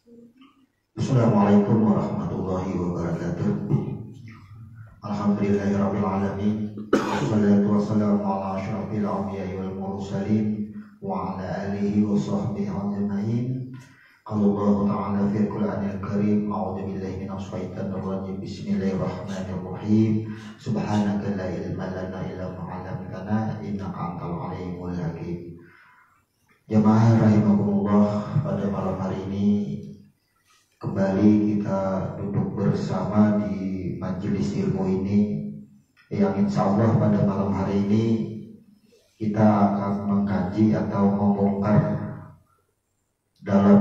Assalamualaikum warahmatullahi wabarakatuh. Alhamdulillahirabbil alamin. Wassalatu wassalamu ala asyrafil anbiya'i wal mursalin wa ala alihi wa sahbihi ajma'in. Allah Ta'ala fil Qur'anil Karim. A'udzu billahi minasy syaithanir rajim. Bismillahirrahmanirrahim. Subhanaka la ilma lana illa ma 'allamtana innaka antal alimul hakim. Jamaah rahimakumullah, pada malam hari ini kembali kita duduk bersama di majelis ilmu ini, yang insya Allah pada malam hari ini kita akan mengkaji atau membongkar dalam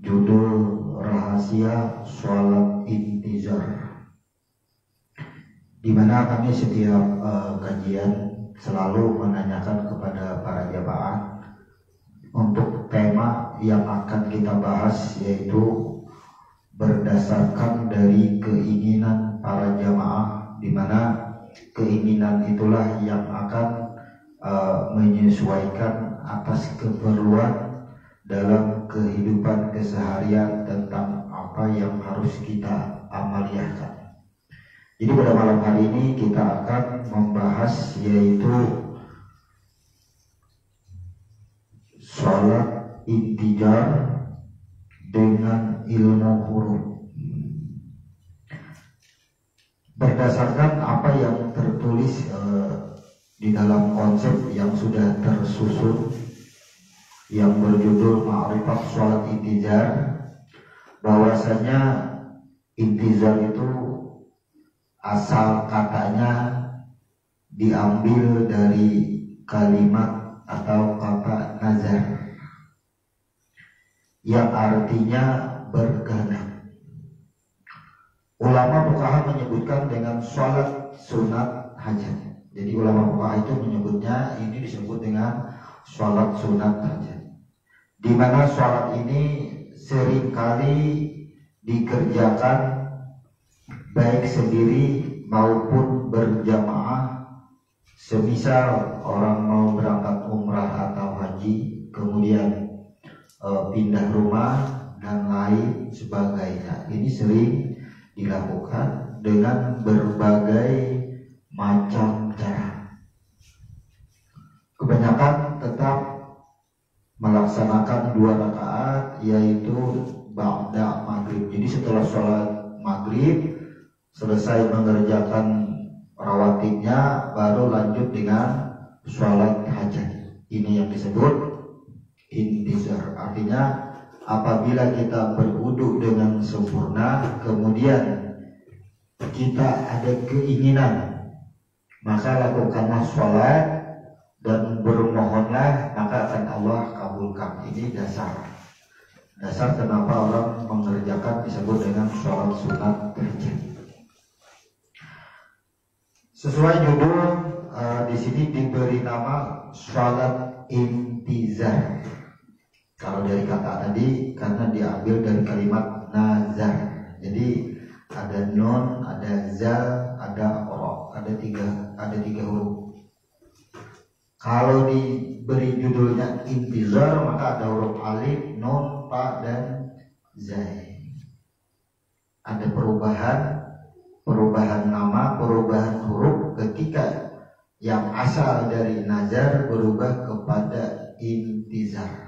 judul rahasia sholat intizar, di mana kami setiap kajian selalu menanyakan kepada para jamaah untuk tema yang akan kita bahas, yaitu berdasarkan dari keinginan para jamaah, di mana keinginan itulah yang akan menyesuaikan atas keperluan dalam kehidupan keseharian tentang apa yang harus kita amaliahkan. Jadi pada malam hari ini kita akan membahas yaitu sholat intizar dengan ilmu huruf, berdasarkan apa yang tertulis di dalam konsep yang sudah tersusun yang berjudul Ma'rifat Sholat Intizar, bahwasanya intizar itu asal katanya diambil dari kalimat atau kata nazar yang artinya berkehendak. Ulama fuqaha menyebutkan dengan sholat sunat hajat. Jadi ulama fuqaha itu menyebutnya, ini disebut dengan sholat sunat hajat, di mana sholat ini seringkali dikerjakan baik sendiri maupun berjamaah. Semisal orang mau berangkat umrah atau haji, kemudian pindah rumah dan lain sebagainya. Ini sering dilakukan dengan berbagai macam cara. Kebanyakan tetap melaksanakan 2 rakaat, yaitu ba'da maghrib. Jadi setelah sholat maghrib selesai mengerjakan rawatibnya, baru lanjut dengan sholat hajat. Ini yang disebut intizar. Artinya apabila kita berwudu dengan sempurna, kemudian kita ada keinginan, maka lakukanlah sholat dan bermohonlah, maka akan Allah kabulkan. Ini dasar kenapa orang mengerjakan disebut dengan sholat sunat hajat. Sesuai judul di sini diberi nama sholat intizar. Kalau dari kata tadi, karena diambil dari kalimat nazar. Jadi ada nun, ada zal, ada ro, ada tiga huruf. Kalau diberi judulnya intizar, maka ada huruf alif, nun, ta, dan zai. Ada perubahan nama, perubahan huruf ketika yang asal dari nazar berubah kepada intizar.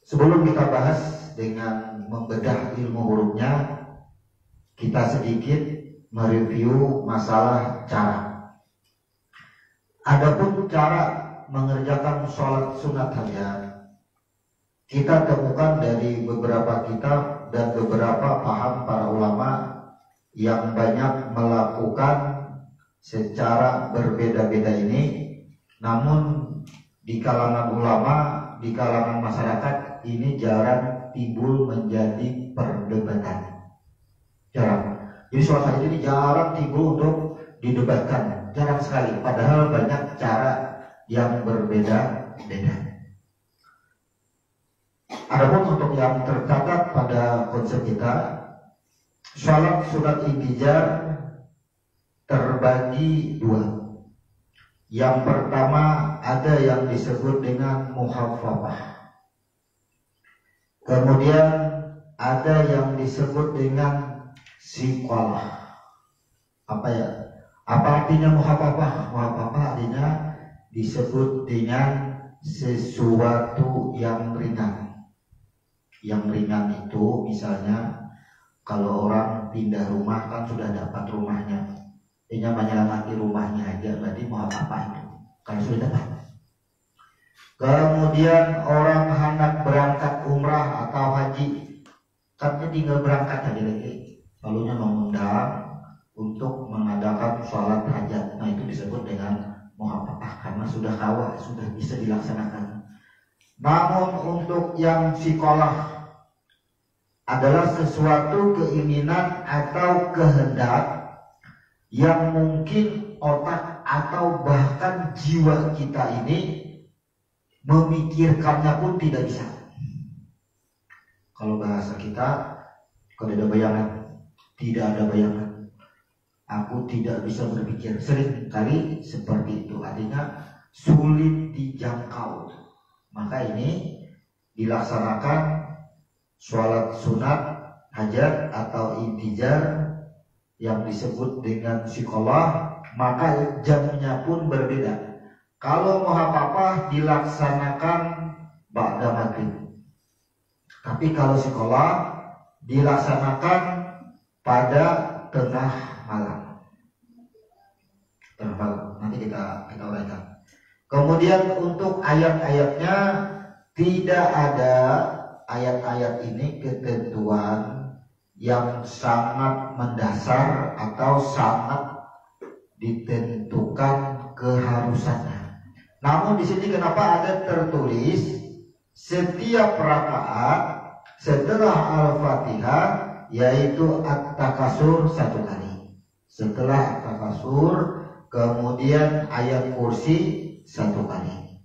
Sebelum kita bahas dengan membedah ilmu hurufnya, kita sedikit mereview masalah cara. Adapun cara mengerjakan sholat sunat hajat, kita temukan dari beberapa kitab dan beberapa paham para ulama yang banyak melakukan secara berbeda-beda ini. Namun di kalangan ulama, di kalangan masyarakat, ini jarang timbul menjadi perdebatan. Jarang. Jadi sholat hajat ini jarang timbul untuk didebatkan, jarang sekali. Padahal banyak cara yang berbeda-beda. Adapun untuk yang tercatat pada konsep kita, sholat sunat intizar terbagi 2. Yang pertama ada yang disebut dengan muhafafah. Kemudian ada yang disebut dengan sikolah. Apa ya? Apa artinya muhafafah? Muhafafah artinya disebut dengan sesuatu yang ringan. Yang ringan itu misalnya kalau orang pindah rumah kan sudah dapat rumahnya, hanya menyelamati rumahnya aja, berarti muhafafah itu kalau sudah dapat. Kemudian orang hendak berangkat umrah atau haji, kan dia tinggal berangkat aja lagi, lalunya mengundang untuk mengadakan sholat hajat. Nah itu disebut dengan muhafafah karena sudah kawah, sudah bisa dilaksanakan. Namun untuk yang sikolah adalah sesuatu keinginan atau kehendak yang mungkin otak atau bahkan jiwa kita ini memikirkannya pun tidak bisa. Kalau bahasa kita, kalau ada bayangan, tidak ada bayangan. Aku tidak bisa berpikir. Sering kali seperti itu. Artinya sulit dijangkau. Maka ini dilaksanakan sholat sunat, hajat atau intijar yang disebut dengan sikolah, maka jamnya pun berbeda. Kalau muhafafah dilaksanakan ba'da maghrib, tapi kalau sikolah dilaksanakan pada tengah malam. Tengah malam. Nanti kita uraikan. Kemudian untuk ayat-ayatnya tidak ada ayat-ayat ini ketentuan yang sangat mendasar atau sangat ditentukan keharusannya. Namun di sini kenapa ada tertulis setiap rakaat setelah Al-Fatihah yaitu At-Takasur 1 kali. Setelah At-Takasur kemudian ayat kursi 1 kali.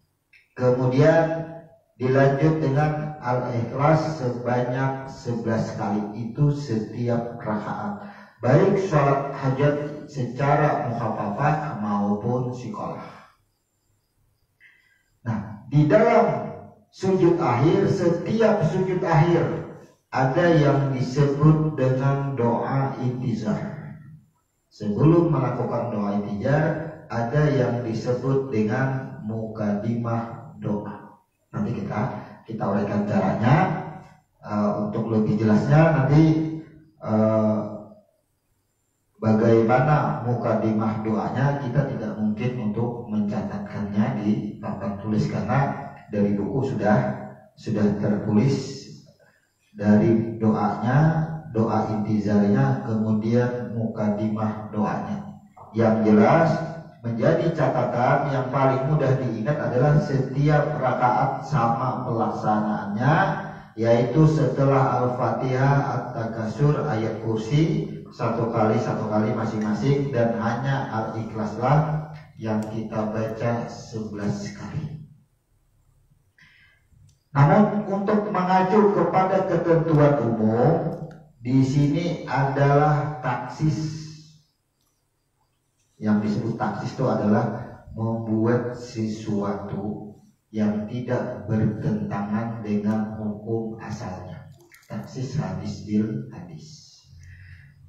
Kemudian dilanjut dengan Al-Ikhlas sebanyak 11 kali. Itu setiap rakaat. Baik sholat hajat secara muhafafah maupun sikolah. Nah, di dalam sujud akhir, setiap sujud akhir ada yang disebut dengan doa intizar. Sebelum melakukan doa intizar, ada yang disebut dengan mukadimah doa. Nanti kita uraikan caranya. Untuk lebih jelasnya nanti bagaimana mukadimah doanya kita tidak mungkin untuk mencatatkannya di papan tulis karena dari buku sudah tertulis dari doanya, doa intizarnya, kemudian mukadimah doanya. Yang jelas menjadi catatan yang paling mudah diingat adalah setiap rakaat sama pelaksanaannya, yaitu setelah Al-Fatihah, At-Takasur, ayat kursi 1 kali masing-masing, dan hanya Al-Ikhlaslah yang kita baca 11 kali. Namun untuk mengacu kepada ketentuan umum, di sini adalah taksis. Yang disebut taksis itu adalah membuat sesuatu yang tidak bertentangan dengan hukum asalnya. Taksis hadis bil hadis.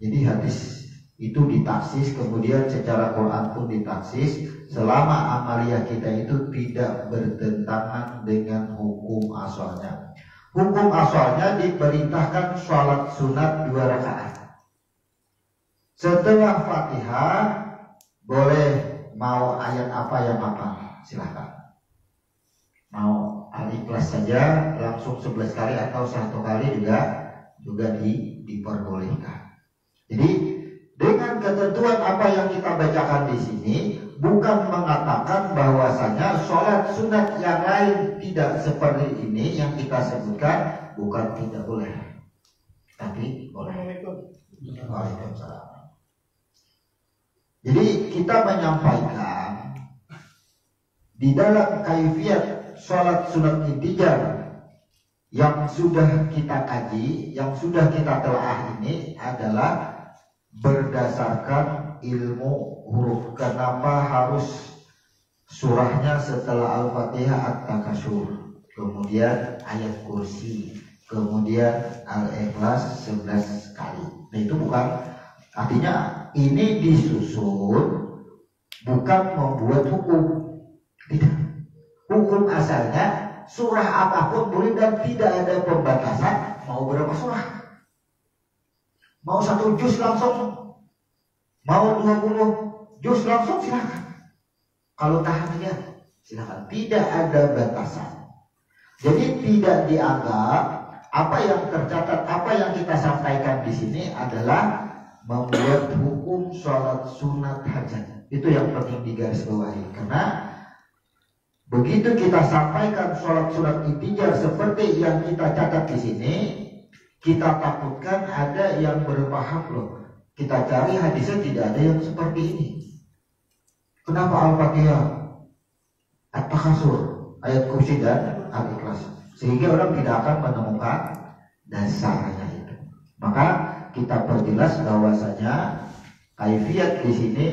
Jadi hadis itu ditaksis, kemudian secara Quran pun ditaksis selama amaliyah kita itu tidak bertentangan dengan hukum asalnya. Hukum asalnya diperintahkan sholat sunat 2 rakaat. Setelah Fatihah boleh mau ayat apa yang apa, silahkan. Mau Al-Ikhlas saja langsung 11 kali atau 1 kali juga diperbolehkan. Jadi dengan ketentuan apa yang kita bacakan di sini bukan mengatakan bahwasanya sholat sunat yang lain tidak seperti ini yang kita sebutkan, bukan tidak boleh, tapi boleh. Waalaikumsalam. Jadi kita menyampaikan di dalam kaifiat sholat sunat intijar yang sudah kita kaji, yang sudah kita telah ini adalah berdasarkan ilmu huruf. Kenapa harus surahnya setelah Al-Fatihah At-Takasur, kemudian ayat kursi, kemudian Al-Ikhlas 11 kali. Nah itu bukan, artinya ini disusun bukan membuat hukum, tidak. Hukum asalnya surah apapun boleh dan tidak ada pembatasan mau berapa surah. Mau 1 juz langsung, mau 20 juz langsung silakan. Kalau tahan aja silakan, tidak ada batasan. Jadi tidak dianggap apa yang tercatat, apa yang kita sampaikan di sini adalah membuat hukum sholat sunat hajat. Itu yang penting digarisbawahi, karena begitu kita sampaikan sholat sunat intijar seperti yang kita catat di sini, kita takutkan ada yang berpaham loh. Kita cari hadisnya tidak ada yang seperti ini. Kenapa Al-Fatihah, At-Takasur, ayat kursi dan Al-Ikhlas, sehingga orang tidak akan menemukan dasarnya itu. Maka kita perjelas bahwasanya kaifiat di sini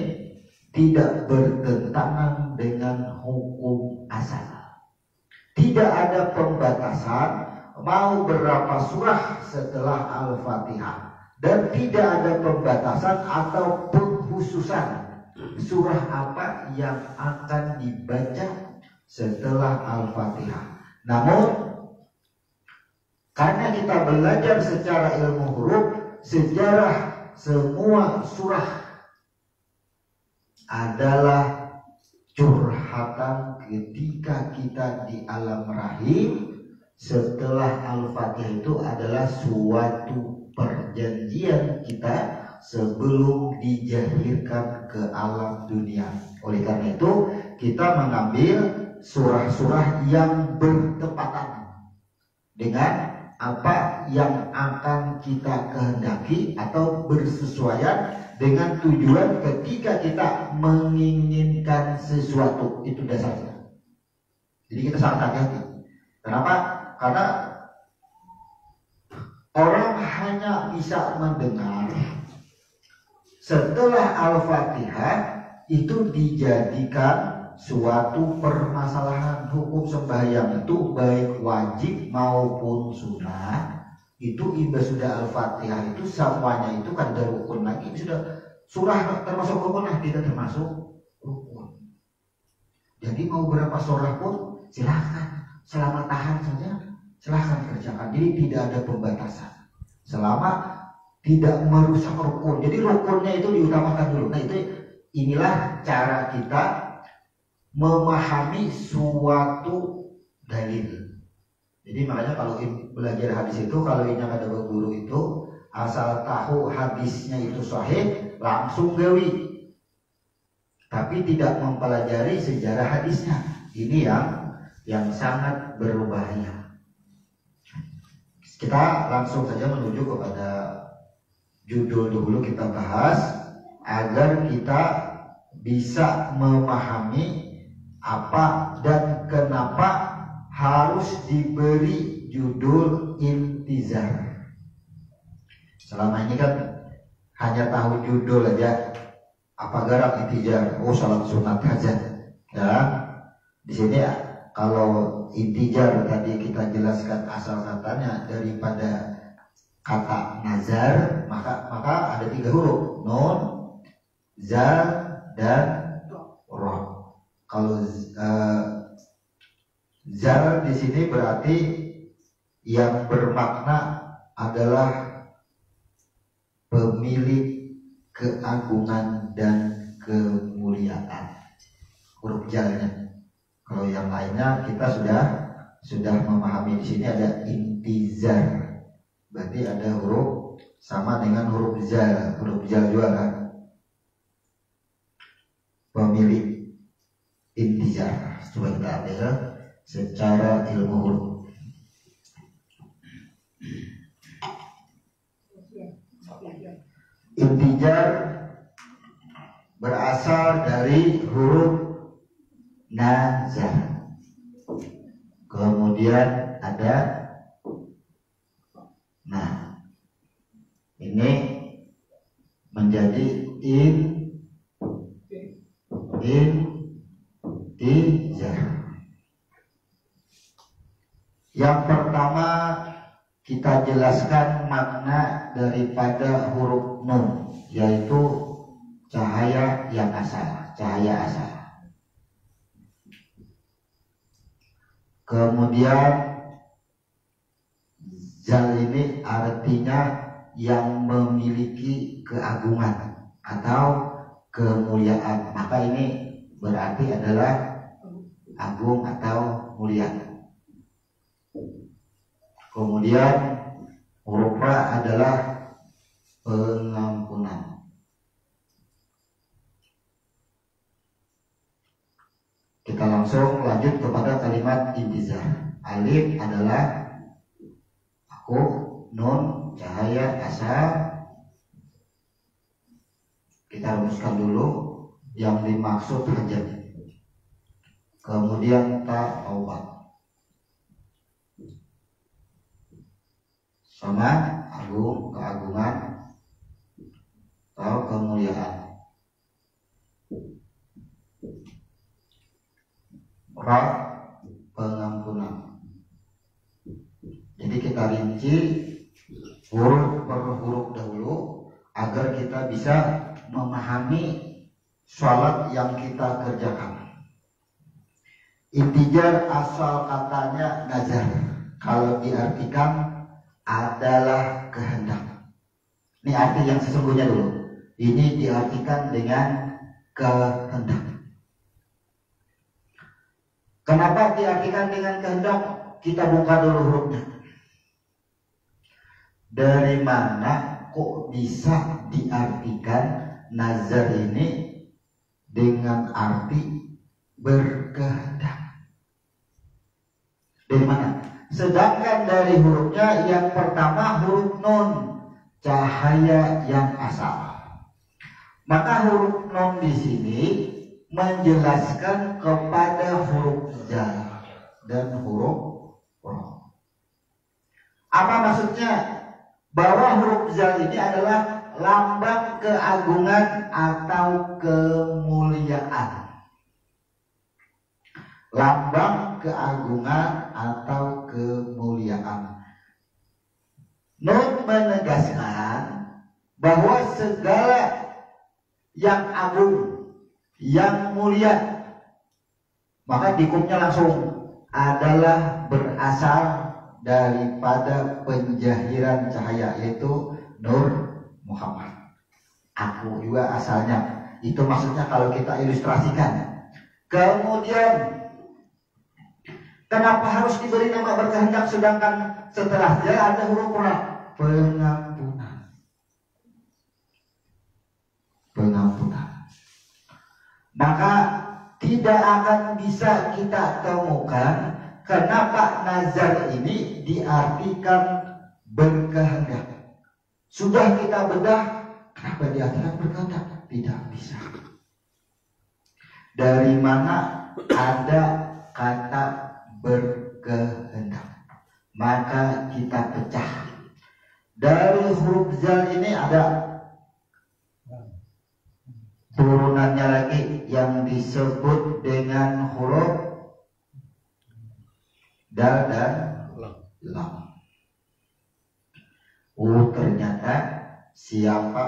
tidak bertentangan dengan hukum asal. Tidak ada pembatasan mau berapa surah setelah Al-Fatihah, dan tidak ada pembatasan atau pengkhususan surah apa yang akan dibaca setelah Al-Fatihah. Namun karena kita belajar secara ilmu huruf, sejarah semua surah adalah curhatan ketika kita di alam rahim. Setelah Al-Fatihah itu adalah suatu perjanjian kita sebelum dijahirkan ke alam dunia. Oleh karena itu kita mengambil surah-surah yang bertepatan dengan apa yang akan kita kehendaki atau bersesuaian dengan tujuan ketika kita menginginkan sesuatu. Itu dasarnya. Jadi kita sangat hati-hati. Kenapa? Karena orang hanya bisa mendengar setelah Al-Fatihah itu dijadikan suatu permasalahan. Hukum sembahyang itu baik wajib maupun sunnah, itu ibadah sudah Al-Fatihah itu semuanya itu kan ada rukun lagi. Sudah surah termasuk rukun, tidak termasuk rukun. Jadi mau berapa surah pun silahkan, selama tahan saja silahkan kerjakan. Jadi tidak ada pembatasan selama tidak merusak rukun. Jadi rukunnya itu diutamakan dulu. Nah inilah cara kita memahami suatu dalil. Jadi makanya kalau belajar hadis itu, kalau ini ada guru itu asal tahu hadisnya itu sahih langsung gawi, tapi tidak mempelajari sejarah hadisnya. Ini yang sangat berbahaya. Kita langsung saja menuju kepada judul dulu kita bahas agar kita bisa memahami apa dan kenapa harus diberi judul intizar. Selama ini kan hanya tahu judul aja, apa gerak intizar, oh salat sunat hajat. Ya, di sini kalau intijar tadi kita jelaskan asal katanya daripada kata nazar, maka ada 3 huruf, nun, zal, dan roh. Kalau zal di sini berarti yang bermakna adalah pemilik keagungan dan kemuliaan. Huruf zalnya. Kalau yang lainnya kita sudah memahami. Di sini ada intizar, berarti ada huruf sama dengan huruf zal. Huruf zal juga kan pemilik intizar. Coba kita ambil secara ilmu huruf. Intizar berasal dari huruf nazar. Kemudian ada nah, ini menjadi intizar. Yang pertama kita jelaskan makna daripada huruf nun, yaitu cahaya yang asal, cahaya asal. Kemudian zal ini artinya yang memiliki keagungan atau kemuliaan, maka ini berarti adalah agung atau mulia. Kemudian huruf ra adalah pengampunan. Kita langsung lanjut kepada kalimat intizar. Alif adalah aku, nun cahaya asal. Kita rumuskan dulu yang dimaksud hajat. Kemudian ta taubat. Sama agung, keagungan atau kemuliaan. Ra pengampunan. Jadi kita rinci huruf per huruf dahulu agar kita bisa memahami sholat yang kita kerjakan. Intijar asal katanya nazar, kalau diartikan adalah kehendak. Ini arti yang sesungguhnya dulu. Ini diartikan dengan kehendak. Kenapa diartikan dengan kehendak? Kita buka dulu hurufnya. Dari mana kok bisa diartikan nazar ini dengan arti berkehendak? Dari mana? Sedangkan dari hurufnya yang pertama huruf nun, cahaya yang asal. Maka huruf nun di sini menjelaskan kepada huruf zal dan huruf ra. Apa maksudnya? Bahwa huruf zal ini adalah lambang keagungan atau kemuliaan. Lambang keagungan atau kemuliaan. Nun menegaskan bahwa segala yang agung, yang mulia, maka dikutnya langsung adalah berasal daripada penjahiran cahaya, yaitu Nur Muhammad. Aku juga asalnya. Itu maksudnya kalau kita ilustrasikan. Kemudian kenapa harus diberi nama berkehendak sedangkan setelahnya ada huruf ra? Pengampunan. Pengampunan. Maka tidak akan bisa kita temukan kenapa nazar ini diartikan berkehendak. Sudah kita bedah, kenapa diartikan berkehendak? Tidak bisa. Dari mana ada kata berkehendak? Maka kita pecah. Dari huruf zal ini ada turunannya lagi yang disebut dengan huruf dal dan lam. Ternyata siapa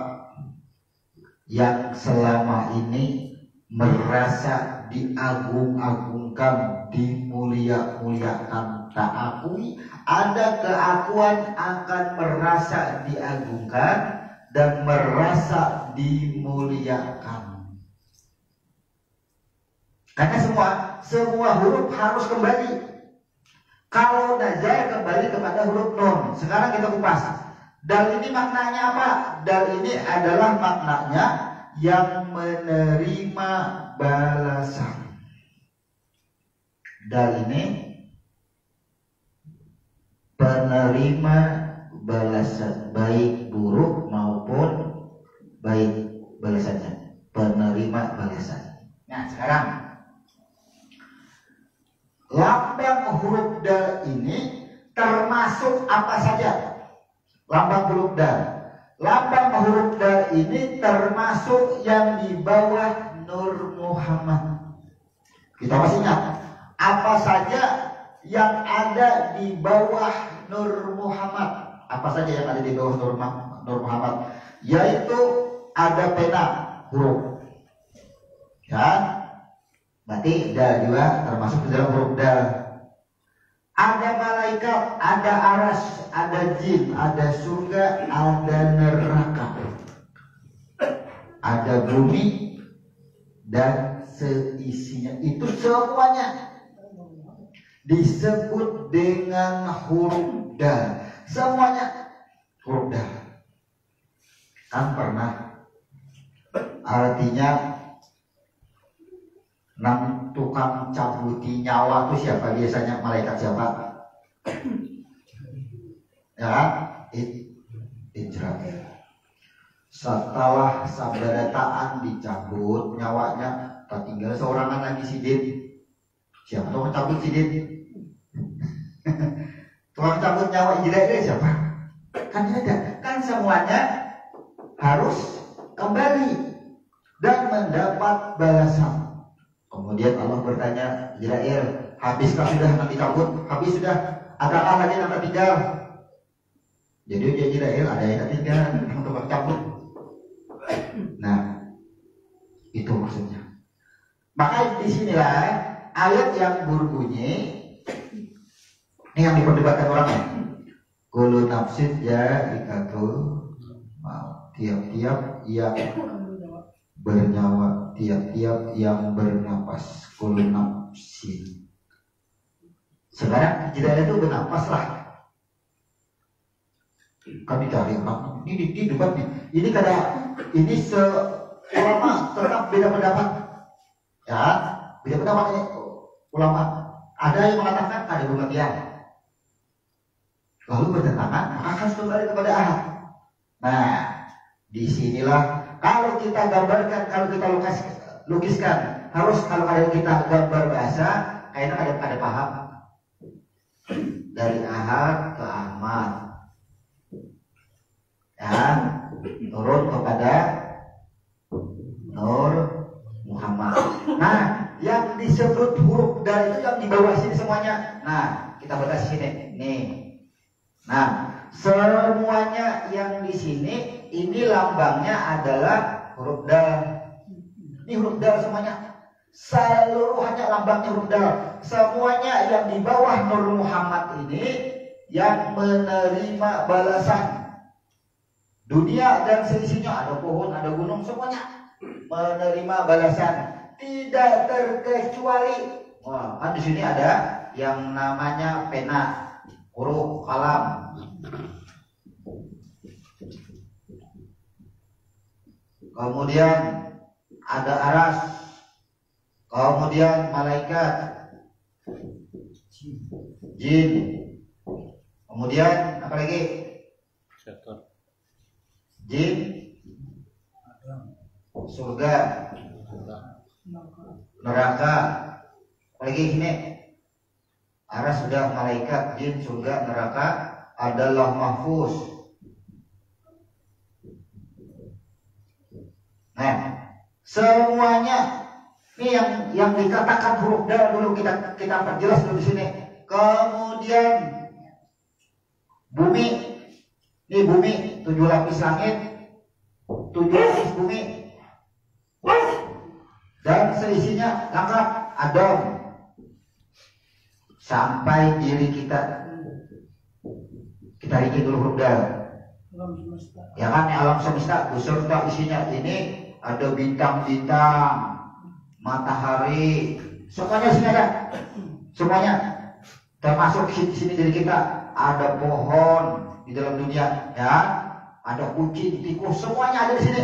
yang selama ini merasa diagung-agungkan, dimulia-muliakan, tak akui, ada keakuan akan merasa diagungkan dan merasa dimuliakan. Karena semua huruf harus kembali. Kalau nazar kembali kepada huruf nun. Sekarang kita kupas. Dal ini maknanya apa? Dal ini adalah maknanya yang menerima balasan. Dal ini penerima balasan, baik buruk maupun baik balasannya, penerima balasan. Nah sekarang lambang huruf dal ini termasuk apa saja? Lambang huruf dal. Lambang huruf dal ini termasuk yang di bawah Nur Muhammad. Kita masih ingat apa saja yang ada di bawah Nur Muhammad. Apa saja yang ada di bawah Nur Muhammad? Yaitu ada pena huruf. Ya, berarti dal juga termasuk di dalam huruf dal. Ada malaikat, ada aras, ada jin, ada surga, ada neraka, ada bumi dan seisinya. Itu semuanya disebut dengan huruf dal. Semuanya huruf dal. Kan pernah artinya tukang cabuti nyawa itu siapa biasanya? Malaikat siapa? Ya kan? Israfil. Setelah sabarataan dicabut nyawanya, tak tinggal seorangan lagi sidin. Siapa tukang cabut sidin? Tukang cabut nyawa Israfil siapa? Kan ada. Kan semuanya harus kembali dan mendapat balasan. Kemudian Allah bertanya, Israel, habiskah sudah nanti cabut? Habis sudah. Adakah lagi yang tertinggal? Jadi dia Israel ada yang tertinggal untuk cabut. Nah, itu maksudnya. Maka disinilah ayat yang berbunyi ini yang diperdebatkan orangnya. Kullu nafsin dha'iqatul maut. Tiap-tiap yang bernyawa, tiap-tiap yang bernapas. Kullu nafsin. Sekarang tidak ada itu bernapas lah. Kami cari orang ini debat nih. Ini kada ini ulama tetap beda pendapat. Ya, beda pendapat ini ulama. Ada yang mengatakan ada kematian. Lalu bertentangan, maka harus kembali kepada ahad. Nah, disinilah kalau kita gambarkan, kalau kita lukiskan, harus kalau ada kita gambar bahasa, kayaknya ada paham dari ahad ke ahmad, ya, turun kepada Nur Muhammad. Nah, yang disebut huruf dal itu yang di bawah sini semuanya. Nah, kita batas sini, nih. Nah, semuanya yang di sini ini lambangnya adalah huruf dal. Ini huruf dal semuanya. Seluruhnya lambangnya huruf dal. Semuanya yang di bawah Nur Muhammad ini yang menerima balasan. Dunia dan seisinya, ada pohon, ada gunung, semuanya menerima balasan. Tidak terkecuali. Wah, kan di sini ada yang namanya pena, huruf kalam. Kemudian ada aras. Kemudian malaikat, jin. Kemudian apa lagi? Jin, surga, neraka. Apa lagi ini? Aras sudah, malaikat, jin, surga, neraka, adalah mahfuz. Nah, semuanya ini yang dikatakan huruf dal dulu kita perjelas dulu di sini. Kemudian bumi, ini bumi 7 lapis langit, 7 lapis bumi, dan seisinya lengkap Adam. Sampai diri kita bikin dulu huruf dal. Ya kan, alam semesta beserta isinya ini ada bintang-bintang, matahari, semuanya sini ada. Semuanya termasuk di sini diri kita, ada pohon di dalam dunia, ya, ada kucing, tikus, semuanya ada di sini.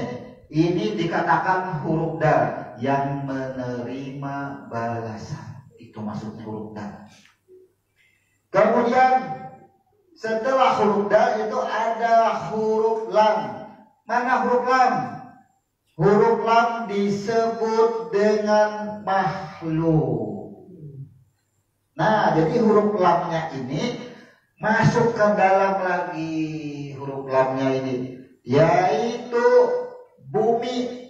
Ini dikatakan huruf dal yang menerima balasan. Itu maksud huruf dal. Kemudian setelah huruf dal itu ada huruf lam. Mana huruf lam? Huruf lam disebut dengan makhluk. Nah, jadi huruf lamnya ini masuk ke dalam lagi huruf lamnya ini, yaitu bumi.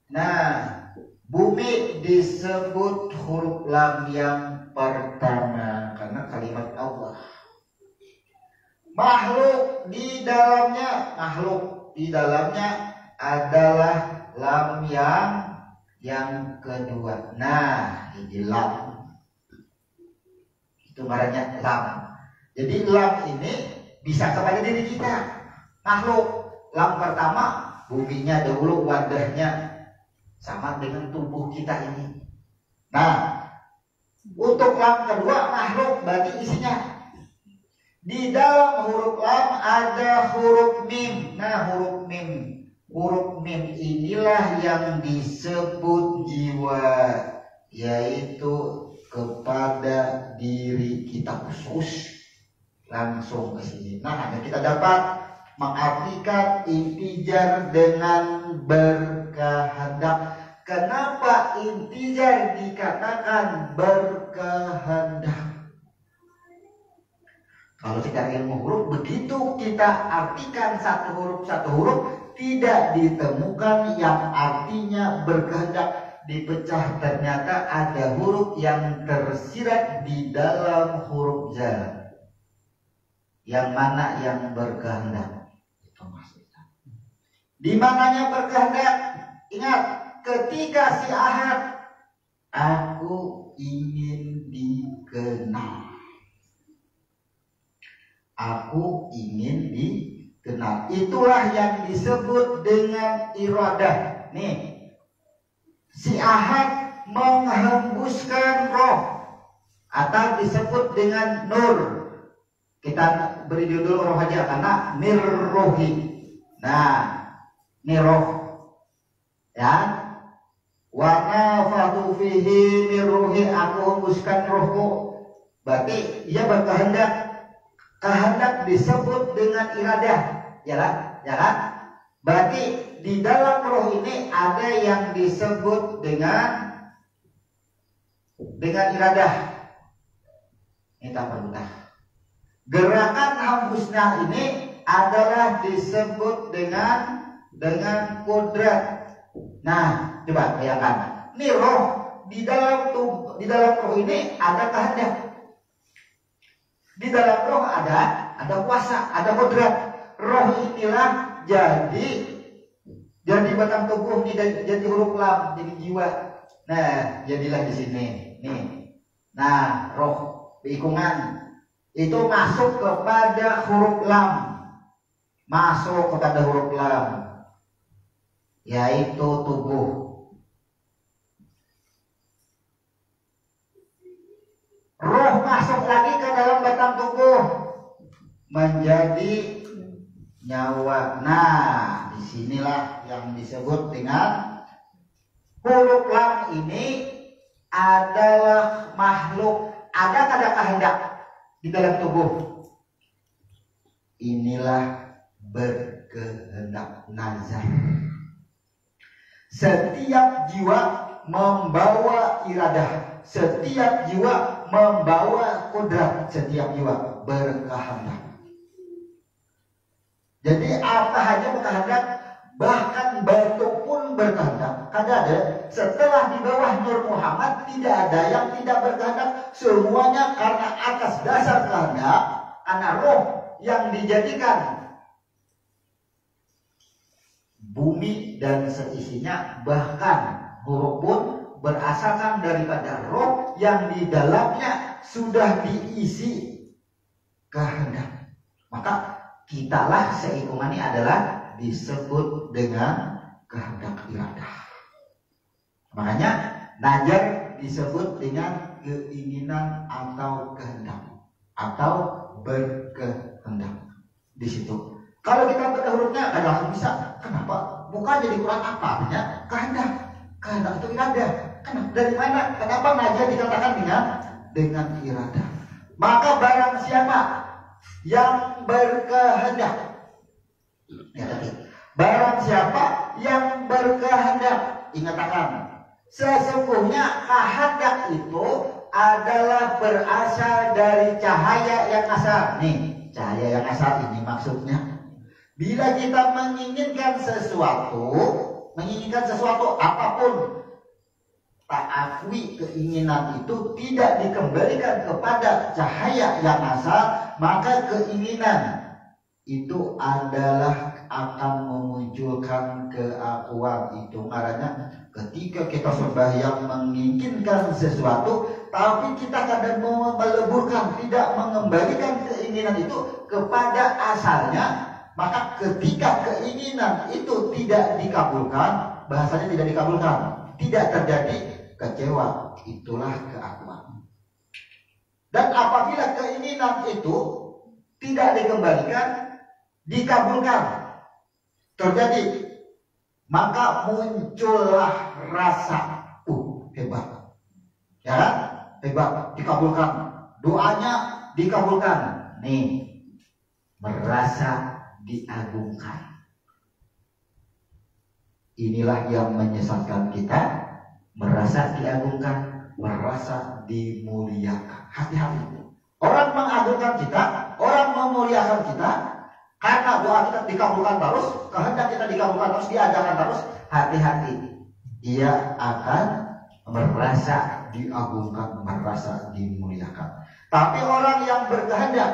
Nah, bumi disebut huruf lam yang pertama karena kalimat Allah. Makhluk di dalamnya adalah lam yang kedua. Nah, ini lam. Itu marahnya lam. Jadi lam ini bisa kepada diri kita. Makhluk. Lam pertama, buminya dahulu, wadahnya sama dengan tubuh kita ini. Nah, untuk lam kedua, makhluk berarti isinya. Di dalam huruf lam ada huruf mim. Nah, huruf mim inilah yang disebut jiwa, yaitu kepada diri kita khusus. Langsung ke sini. Nah, kita dapat mengartikan intijar dengan berkehendak. Kenapa intijar dikatakan berkehendak? Kalau kita ilmu huruf, begitu kita artikan satu huruf tidak ditemukan yang artinya berkehendak. Dipecah, ternyata ada huruf yang tersirat di dalam huruf jar. Yang mana yang berkehendak? Itu maksudnya. Di mananya berkehendak? Ingat, ketika si Ahad, aku ingin dikenal. Aku ingin dikenal. Itulah yang disebut dengan iradah. Nih, si Ahad menghembuskan roh, atau disebut dengan nur. Kita beri judul roh aja karena nirrohi. Nah, niroh, ya. Wa nafatu fihi nirrohi, aku hembuskan rohku. Berarti ia berkehendak. Kehendak disebut dengan iradah, ya kan? Berarti di dalam roh ini ada yang disebut dengan iradah. Ini tak permudah. Gerakan hembusnya ini adalah disebut dengan kodrat. Nah, coba bayangkan. Ini roh di dalam roh ini ada kehendak. Di dalam roh ada kuasa, ada kodrat. Roh inilah jadi batang tubuh, jadi huruf lam, jadi jiwa. Nah, jadilah di sini. Nih. Nah, roh pikungan itu masuk kepada huruf lam. Yaitu tubuh. Roh masuk lagi ke dalam batang tubuh menjadi nyawa. Nah, disinilah yang disebut dengan huruf lam ini adalah makhluk. Ada kehendak di dalam tubuh. Inilah berkehendak, nazar. Setiap jiwa membawa iradah. Setiap jiwa membawa kodrat. Setiap jiwa berkehendak. Jadi apa saja berkehendak, bahkan batu pun berkehendak. Ada setelah di bawah Nur Muhammad tidak ada yang tidak berkehendak. Semuanya karena atas dasar kehendak, karena roh yang dijadikan bumi dan seisinya, bahkan huruf pun berasalkan daripada roh yang di dalamnya sudah diisi kehendak. Maka kitalah seikumani adalah disebut dengan kehendak iradah. Makanya najar disebut dengan keinginan atau kehendak atau berkehendak di situ. Kalau kita baca hurufnya kadang langsung bisa. Kenapa? Bukan jadi Quran apa artinya? Kehendak. Kehendak itu iradah. Kenapa? Dari mana? Kenapa najar dikatakan dengan iradah? Maka barang siapa yang berkehendak, ya tadi, barang siapa yang berkehendak, ingatkan, sesungguhnya kehendak itu adalah berasal dari cahaya yang asal. Nih, cahaya yang asal ini maksudnya. Bila kita menginginkan sesuatu apapun, tak akui keinginan itu tidak dikembalikan kepada cahaya yang asal, maka keinginan itu adalah akan memunculkan keakuan. Itu karena ketika kita sembahyang menginginkan sesuatu, tapi kita kadang meleburkan, tidak mengembalikan keinginan itu kepada asalnya, maka ketika keinginan itu tidak dikabulkan, bahasanya tidak dikabulkan, tidak terjadi kecewa, itulah keakuan. Dan apabila keinginan itu tidak dikembalikan, dikabulkan, terjadi, maka muncullah rasa hebat, ya, hebat, dikabulkan, doanya dikabulkan, nih, merasa diagungkan. Inilah yang menyesatkan kita, merasa diagungkan, merasa dimuliakan. Hati-hati. Orang mengagungkan kita, orang memuliakan kita, karena doa kita dikabulkan terus, kehendak kita dikabulkan terus, diajarkan terus, hati-hati. Ia akan merasa diagungkan, merasa dimuliakan. Tapi orang yang berkehendak,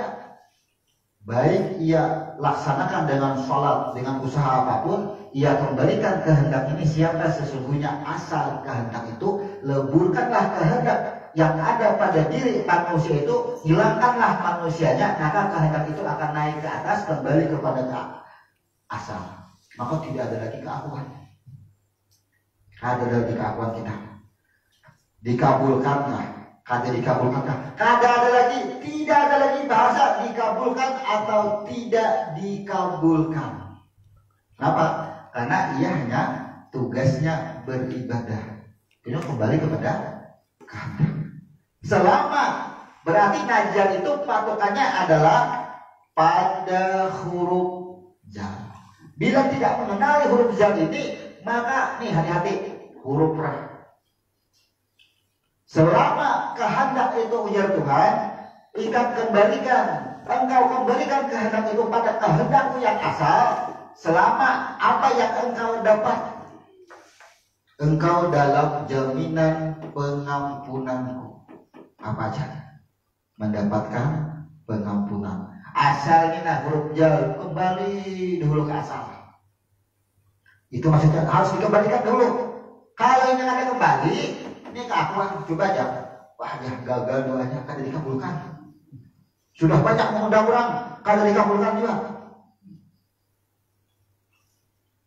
baik ia laksanakan dengan sholat, dengan usaha apapun, ia kembalikan kehendak ini siapa sesungguhnya asal kehendak itu, leburkanlah kehendak yang ada pada diri manusia itu, hilangkanlah manusianya, maka kehendak itu akan naik ke atas, kembali kepada asal. Maka tidak ada lagi keakuan. Ada lagi keakuan kita. Dikabulkankah? Kada dikabulkankah? Kada ada lagi, tidak ada lagi bahasa dikabulkan atau tidak dikabulkan. Kenapa? Karena ia hanya tugasnya beribadah. Itu kembali kepada kehendak. Selama berarti najar itu patokannya adalah pada huruf jar. Bila tidak mengenali huruf jar ini, maka nih hati-hati, huruf ra. Selama kehendak itu ujar Tuhan, ikat kembalikan, engkau kembalikan kehendak itu pada kehendakmu yang asal. Selama apa yang engkau dapat, engkau dalam jaminan pengampunanku. Apa aja? Mendapatkan pengampunan. Asalnya nah huruf jar, kembali dulu ke asal. Itu maksudnya harus dikembalikan dulu. Kalau ini ada kembali, ini keakuan, coba aja. Wah ya gagal doanya, kada dikabulkan. Sudah banyak mengundang orang, kada dikabulkan juga.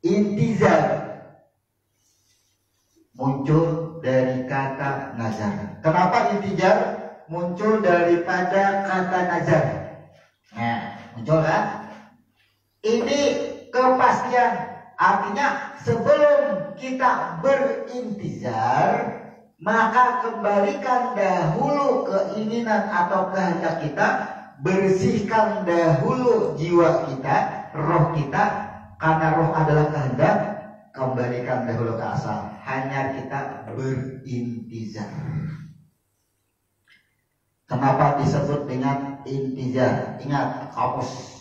Intizar muncul dari kata nazar. Kenapa intizar muncul daripada kata nazar? Nah, muncul kan? Ini kepastian. Artinya sebelum kita berintizar, maka kembalikan dahulu keinginan atau kehendak kita, bersihkan dahulu jiwa kita, roh kita, karena roh adalah kehendak, kembalikan dahulu ke asal. Hanya kita berintizar. Kenapa disebut dengan intizar? Ingat, hapus.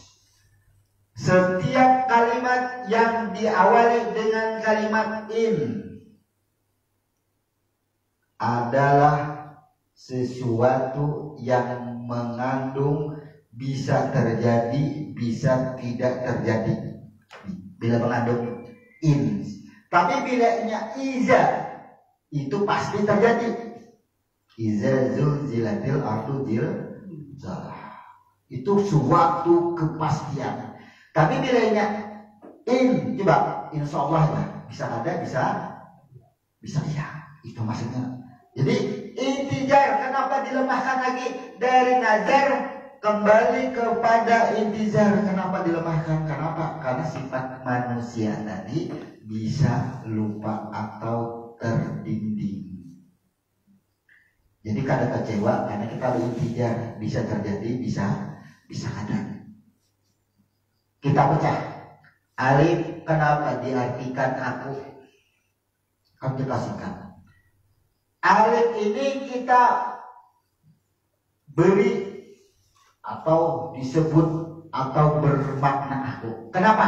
Setiap kalimat yang diawali dengan kalimat in adalah sesuatu yang mengandung bisa terjadi, bisa tidak terjadi. Bila mengandung in. Tapi bilanya iza, itu pasti terjadi. Iza zulzilatil ardu zilzalah. Itu suatu kepastian. Tapi bilanya in, coba insya Allah ya, bisa ada, bisa ya. Itu maksudnya. Jadi intizar, kenapa dilemahkan lagi dari nazar kembali kepada intizar? Kenapa dilemahkan? Kenapa? Karena sifat manusia tadi bisa lupa atau terdinding. Jadi kada kecewa karena kita intizar, bisa terjadi, bisa kada. Kita pecah. Alif kenapa diartikan aku? Akan kita singkat. Alif ini kita beri atau disebut atau bermakna aku. Kenapa?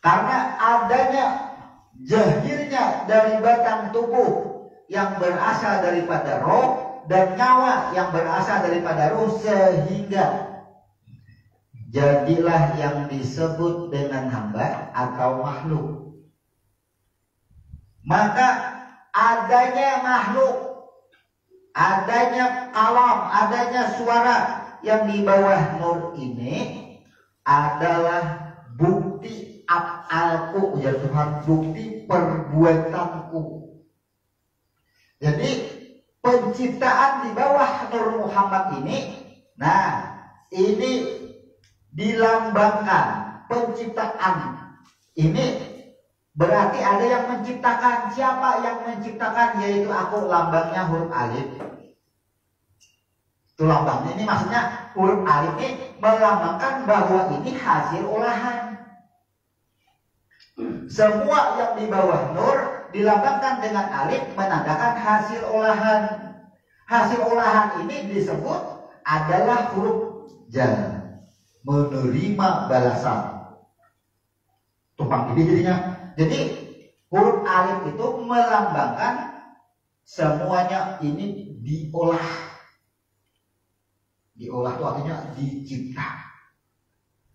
Karena adanya jahirnya dari batang tubuh yang berasal daripada roh dan nyawa yang berasal daripada ruh, sehingga jadilah yang disebut dengan hamba atau makhluk. Maka adanya makhluk, adanya kalam, adanya suara yang di bawah nur ini adalah bukti af'alku, ya Tuhan, bukti perbuatanku. Jadi penciptaan di bawah Nur Muhammad ini, nah ini dilambangkan. Penciptaan ini berarti ada yang menciptakan. Siapa yang menciptakan? Yaitu aku, lambangnya huruf alif. Itu lambangnya. Ini maksudnya huruf alif ini melambangkan bahwa ini hasil olahan. Semua yang di bawah nur dilambangkan dengan alif, menandakan hasil olahan. Hasil olahan ini disebut adalah huruf jar, menerima balasan. Tumpang ini jadinya. Jadi huruf alif itu melambangkan semuanya ini diolah. Diolah itu artinya dicipta.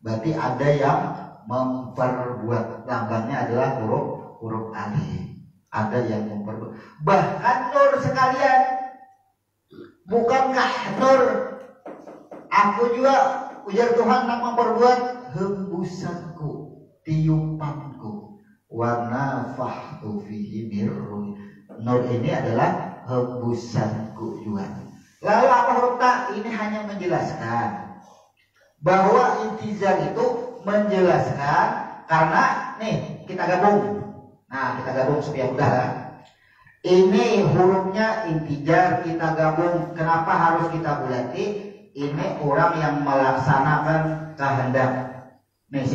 Berarti ada yang memperbuat. Lambangnya adalah huruf alif. Ada yang memperbuat. Bahkan nur sekalian, bukankah nur aku juga, ujar Tuhan, yang memperbuat hembusanku, tiupanku, wa nafakhtu fihi mir ruhi. Nur ini adalah hembusanku juga. Lalu apa huruf ta? Ini hanya menjelaskan bahwa intizar itu menjelaskan, karena nih kita gabung. Nah, kita gabung supaya mudah lah. Ini hurufnya intizar, kita gabung. Kenapa harus kita bulati? Ini orang yang melaksanakan kehendak. Nih,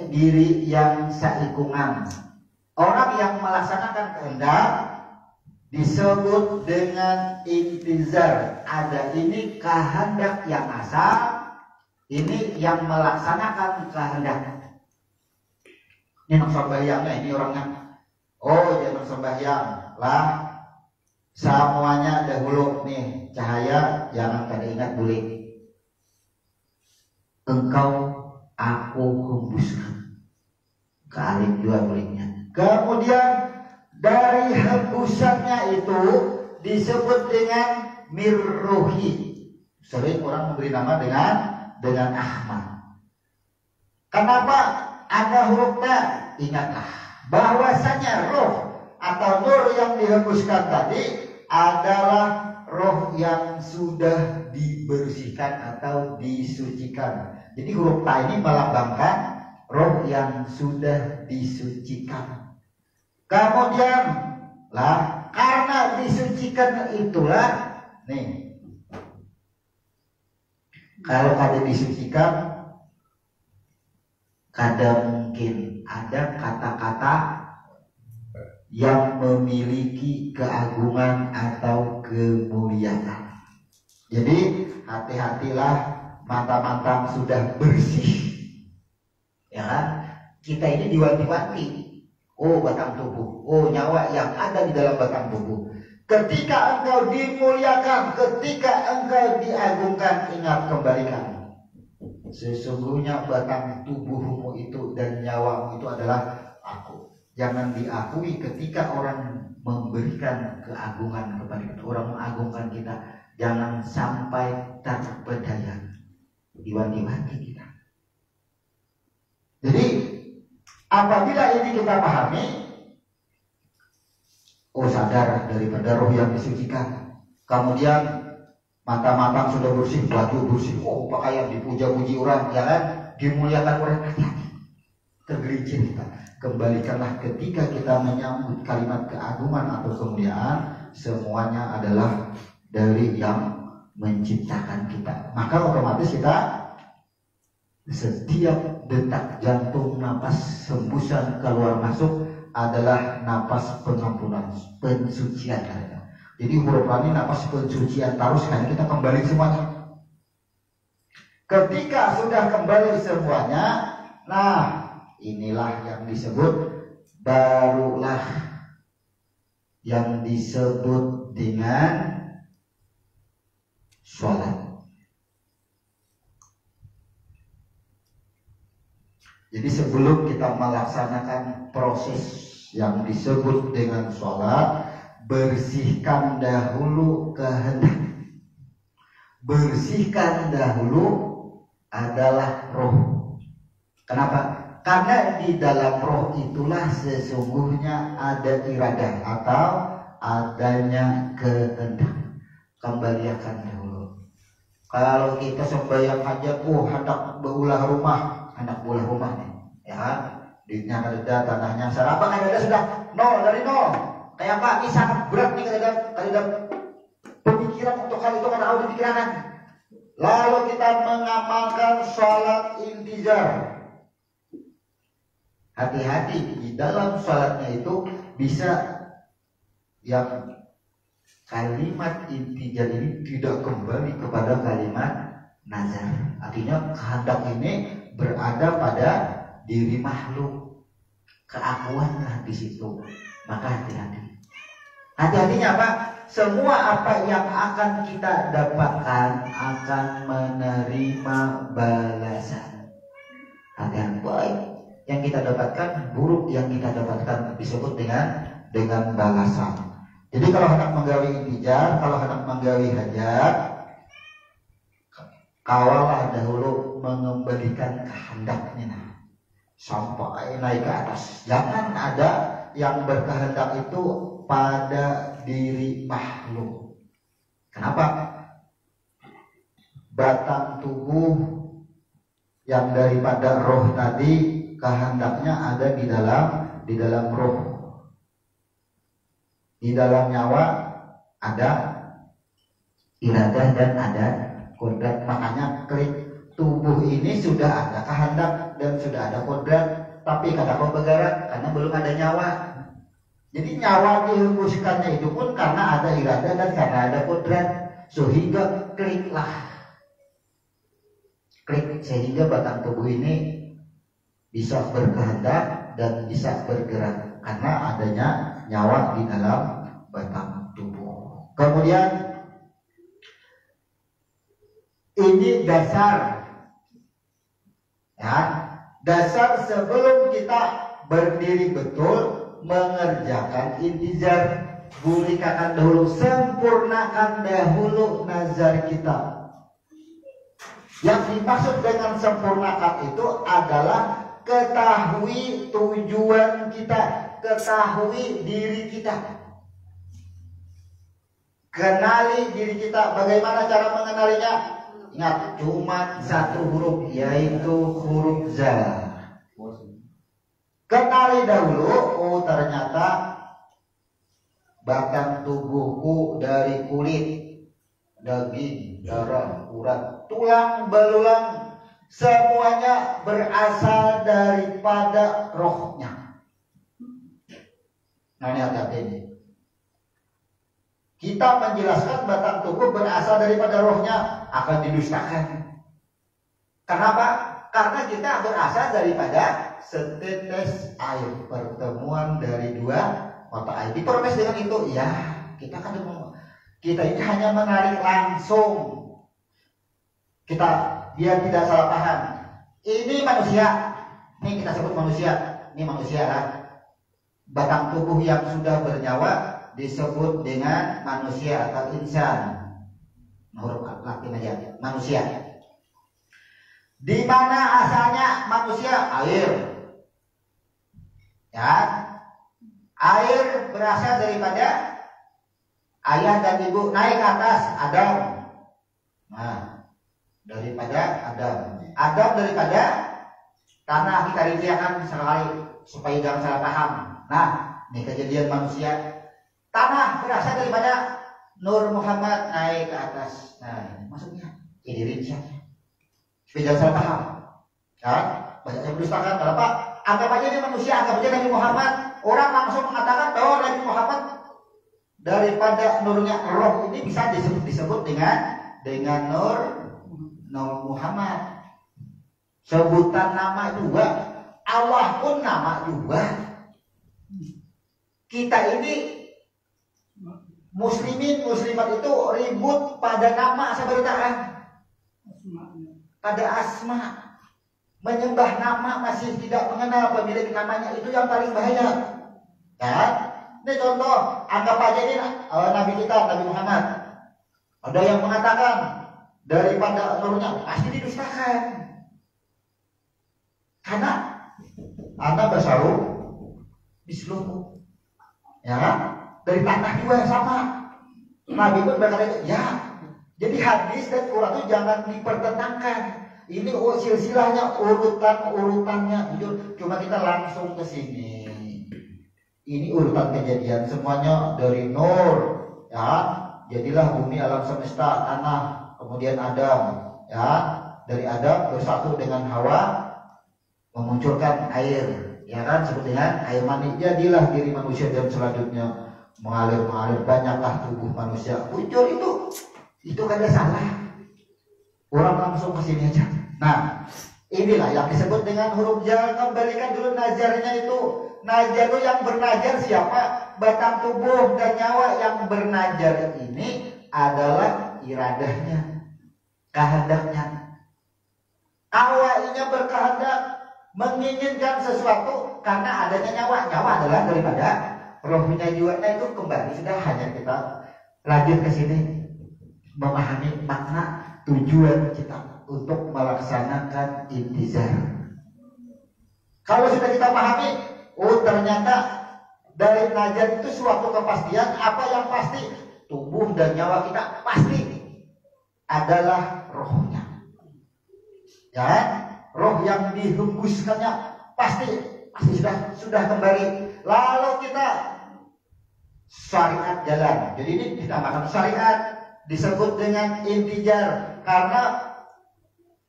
diri yang seikungan. Orang yang melaksanakan kehendak disebut dengan intizar. Ada ini kehendak yang asal, ini yang melaksanakan kehendak. Ini sembahyangnya, ini orangnya. Oh, jangan sembahyang lah. Semuanya dahulu nih, cahaya jangan kada ingat bulik. Engkau aku hembuskan. Ke alif dua buliknya. Kemudian dari hembusannya itu disebut dengan mirruhi. Sering orang memberi nama dengan Ahmad. Kenapa ada huruf ta? Ingatlah bahwasanya roh atau nur yang dihembuskan tadi adalah roh yang sudah dibersihkan atau disucikan. Jadi huruf ta ini melambangkan roh yang sudah disucikan. Kemudian lah, karena disucikan itulah nih, kalau kada disucikan, kada mungkin ada kata-kata yang memiliki keagungan atau kemuliaan. Jadi hati-hatilah, mata-mata sudah bersih, ya kan? Kita ini diwanti-wanti. Oh, batang tubuh, oh nyawa yang ada di dalam batang tubuh. Ketika engkau dimuliakan, ketika engkau diagungkan, ingat kembali kamu. Sesungguhnya batang tubuhmu itu dan nyawamu itu adalah aku. Jangan diakui ketika orang memberikan keagungan kepada kita, orang mengagungkan kita. Jangan sampai terpedaya, diwanti-wanti kita. Jadi apabila ini kita pahami, oh sadar daripada roh yang disucikan. Kemudian mata-mata sudah bersih, baju bersih, oh pakaian dipuja-puji orang, ya kan? Dimuliakan orang, hati-hati. Tergelincir kita. Kembalikanlah ketika kita menyambut kalimat keagungan atau kemuliaan, semuanya adalah dari yang menciptakan kita. Maka otomatis kita setiap detak jantung, napas hembusan keluar masuk adalah napas pengampunan, pensucian. Jadi huruf ini napas pensucian, terus kan kita kembali semuanya. Ketika sudah kembali semuanya, nah inilah yang disebut, barulah yang disebut dengan sholat. Jadi sebelum kita melaksanakan proses yang disebut dengan sholat, bersihkan dahulu kehendak. Bersihkan dahulu adalah roh. Kenapa? Karena di dalam roh itulah sesungguhnya ada iradah atau adanya kehendak. Kembalikan dahulu. Kalau kita sembahyang hajat, hendak berulah rumah, nih, ya kan? Duitnya ada, tanahnya apa kan ada sudah nol dari nol. Kayak Pak ini sangat berat nih kada pemikiran untuk hal itu karena harus dipikirkan. Lalu kita mengamalkan sholat intijar. Hati-hati di dalam sholatnya itu bisa yang kalimat intijar ini tidak kembali kepada kalimat nazar. Artinya kehendak ini berada pada diri makhluk, keakuanlah di situ. Maka hati-hati. Hati-hatinya apa? Semua apa yang akan kita dapatkan akan menerima balasan. Ada yang baik yang kita dapatkan, buruk yang kita dapatkan disebut dengan balasan. Jadi kalau hendak menggawi intijar, kalau hendak menggawi hajat, kawalah dahulu mengembalikan kehendaknya sampai naik ke atas. Jangan ada yang berkehendak itu pada diri makhluk. Kenapa? Batang tubuh yang daripada roh tadi kehendaknya ada di dalam roh. Di dalam nyawa ada iradah dan ada kodrat. Makanya klik tubuh ini sudah ada kehendak dan sudah ada kodrat, tapi kada mau bergerak karena belum ada nyawa. Jadi nyawa dihembuskannya itu pun karena ada iradah dan karena ada kodrat. Sehingga klik sehingga batang tubuh ini bisa berkehendak dan bisa bergerak karena adanya nyawa di dalam batang tubuh. Kemudian ini dasar, ya, dasar sebelum kita berdiri betul mengerjakan intijar. Gulikakan dahulu, sempurnakan dahulu nazar kita. Yang dimaksud dengan sempurnakan itu adalah ketahui tujuan kita, ketahui diri kita, kenali diri kita. Bagaimana cara mengenalinya? Ingat, cuma satu huruf, yaitu huruf za. Kenali dahulu, ternyata batang tubuhku dari kulit, daging, darah, urat, tulang, belulang, semuanya berasal daripada rohnya. Nah ini hati-hati ini. Kita menjelaskan batang tubuh berasal daripada rohnya akan didustakan. Kenapa? Karena kita berasal daripada setetes air, pertemuan dari dua mata air. Diprotes dengan itu, ya kita ini hanya menarik langsung. Kita biar tidak salah paham. Ini manusia, ini kita sebut manusia, ini manusia lah. Batang tubuh yang sudah bernyawa disebut dengan manusia atau insan. Huruf latin aja, manusia. Di mana asalnya manusia? Air. Ya. Air berasal daripada ayah dan ibu, naik ke atas Adam. Nah, daripada Adam. Adam daripada tanah, kita rinciakan sekali supaya jangan salah paham. Nah, ini kejadian manusia. Tanah berasal daripada Nur Muhammad, naik ke atas. Nah, ini maksudnya ini rinciannya supaya jangan salah paham. Kan? Banyak yang mendustakan. Kenapa? Anggap aja dia manusia, anggap aja Nabi Muhammad. Orang langsung mengatakan bahwa Nabi Muhammad daripada nurnya roh ini bisa disebut dengan Nur Muhammad. Sebutan nama juga, Allah pun nama juga. Kita ini muslimin muslimat itu ribut pada nama sebenarnya, pada asma. menyembah nama masih tidak mengenal pemilik namanya, itu yang paling bahaya. Ya, ini contoh, anggap aja ini Nabi kita, Nabi Muhammad. Ada yang mengatakan daripada nurnya pasti didustakan. Karena Anda bersaru misluhu, ya, dari tanah juga sama. Nabi pun berkata, ya. Jadi hadis dan Quran itu jangan dipertentangkan. Ini silsilahnya, urutannya. Cuma kita langsung ke sini. Ini urutan kejadian semuanya dari Nur, ya. Jadilah bumi alam semesta, tanah, kemudian Adam, ya. Dari Adam bersatu dengan Hawa, memunculkan air, ya kan, seperti dengan air mani. Jadilah diri manusia dan selanjutnya mengalir banyaklah tubuh manusia muncul. Itu kan salah. Orang langsung ke sini aja. Nah, inilah yang disebut dengan huruf jar. Kembalikan dulu nazarnya itu. Najar itu yang bernajar siapa? Batang tubuh dan nyawa. Yang bernajar ini adalah iradahnya, kehendaknya. Awalnya berkehendak menginginkan sesuatu karena adanya nyawa. Nyawa adalah daripada rohnya jiwanya itu kembali. Sudah, hanya kita lanjut ke sini memahami makna tujuan kita untuk melaksanakan intizar. Kalau sudah kita pahami, oh ternyata dari najar itu suatu kepastian. Apa yang pasti? Tubuh dan nyawa kita pasti adalah rohnya, ya, roh yang dihembuskannya pasti sudah kembali. Lalu kita syariat jalan. Jadi ini dinamakan syariat, disebut dengan intijar karena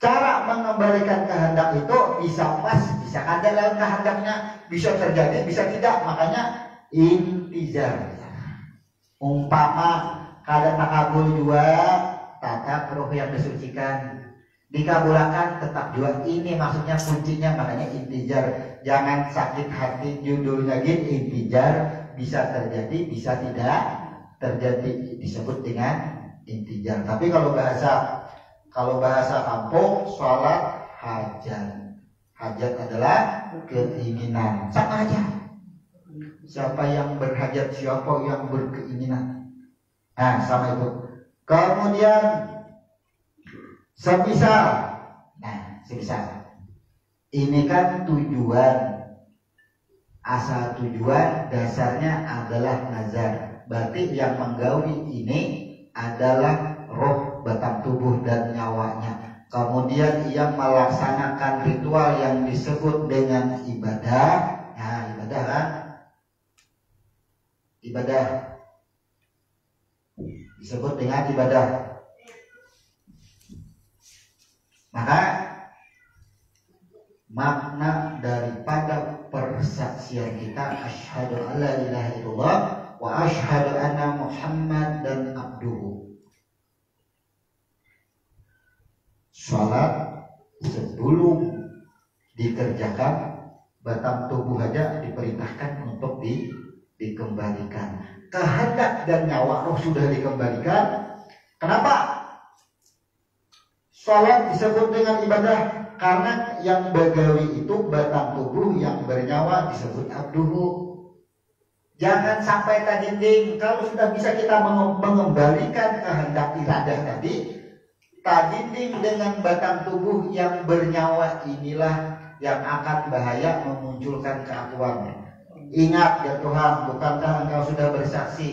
cara mengembalikan kehendak itu bisa pas, bisa ada dalam kehendaknya, bisa terjadi, bisa tidak. Makanya intijar. Umpama kada takabul juga tatap roh yang disucikan, dikabulkan tetap juga. Ini maksudnya kuncinya, makanya intijar. Jangan sakit hati judulnya gini, intijar. Bisa terjadi, bisa tidak terjadi, disebut dengan intijar. Tapi kalau bahasa kampung, sholat hajat. Hajat adalah keinginan, sama aja. Siapa yang berhajat, siapa yang berkeinginan. Nah, sama itu. Kemudian semisal. Ini kan tujuan. Asal tujuan dasarnya adalah nazar. Berarti yang menggawi ini adalah roh, batang tubuh dan nyawanya. Kemudian ia melaksanakan ritual yang disebut dengan ibadah. Nah, ibadah kan? Ibadah disebut dengan ibadah. Maka makna daripada persaksian kita asyhadu alla ilaha illallah wa asyhadu anna Muhammadan abduhu. Salat sebelum dikerjakan, batang tubuh aja diperintahkan untuk dikembalikan. Kehendak dan nyawa roh sudah dikembalikan. Kenapa salat disebut dengan ibadah? Karena yang bagawi itu batang tubuh, yang bernyawa disebut abduhu. Jangan sampai tadinding. Kalau sudah bisa kita mengembalikan kehendak iradah tadi, tadinding dengan batang tubuh yang bernyawa inilah yang akan bahaya memunculkan keakuannya. Ingat ya Tuhan, bukankah Engkau sudah bersaksi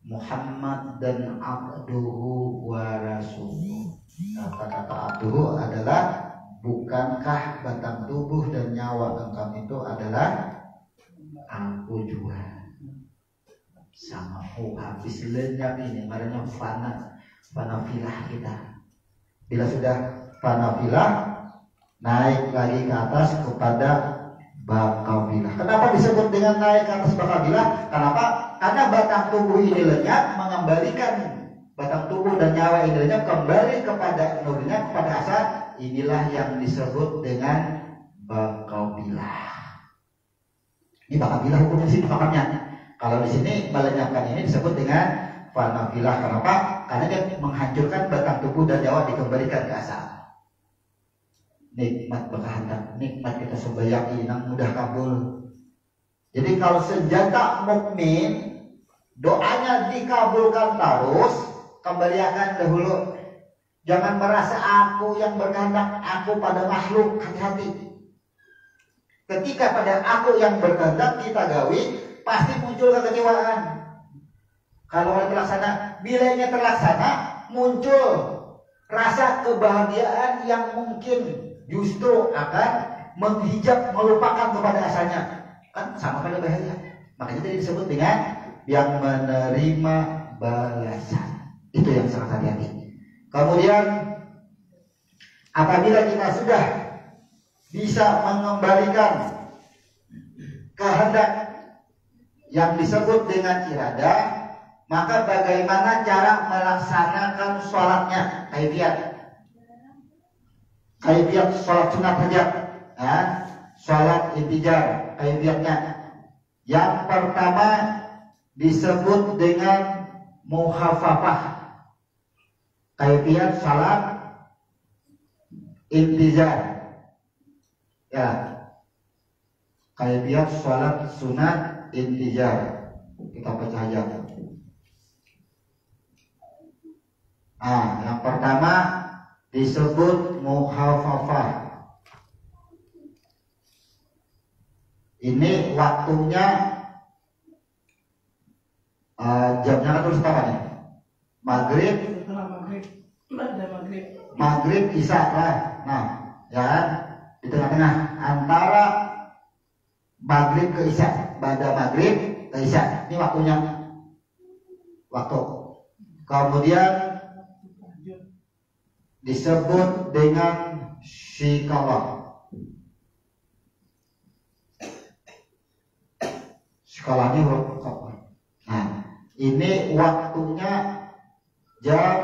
Muhammad dan abduhu wa rasuluh. Kata-kata abduhu adalah bukankah batang tubuh dan nyawa Engkau itu adalah aku juga. Sama habis lenyap ini, makanya fana filah kita. Bila sudah fana filah, naik lagi ke atas kepada bakabilah. Kenapa disebut dengan naik ke atas bakabilah? Kenapa? Karena batang tubuh ini lenyap, mengembalikan batang tubuh dan nyawa ini lenyap kembali kepada nurnya, kepada asal. Inilah yang disebut dengan bakabilah. Ini bakabilah hukumnya sih pakamnya. Kalau di sini melenyapkan ini disebut dengan fanafilah. Kenapa? Karena dia menghancurkan batang tubuh dan nyawa dikembalikan ke asal. nikmat berkehendak, nikmat kita sembahyang inang mudah kabul. Jadi kalau senjata mukmin doanya dikabulkan terus, kembalikan dahulu. Jangan merasa aku yang berkehendak, aku pada makhluk, hati-hati. Ketika pada aku yang berkehendak kita gawi, pasti muncul kekecewaan. Kalau oleh terlaksana, bilanya terlaksana, muncul rasa kebahagiaan yang mungkin justru akan menghijab, melupakan kepada asalnya. Kan sama pada bahaya. Makanya tadi disebut dengan yang menerima balasan. Itu yang sangat hati-hati. Kemudian apabila kita sudah bisa mengembalikan kehendak yang disebut dengan iradah, maka bagaimana cara melaksanakan sholatnya? Kaifiat sholat sunat hajat, sholat intijar, kaifiatnya. Yang pertama disebut dengan mukhafafah. Kaifiat sholat intijar, ya. Kaifiat sholat sunat intijar. Kita baca aja. Yang pertama disebut mukhafafah. Ini waktunya jamnya kan terus kapan ya? Maghrib isya lah. Nah, ya kan? Di tengah-tengah antara maghrib ke isya, pada maghrib ke isya. Ini waktunya. Kemudian disebut dengan shikalah. Shikalah ini ini waktunya jam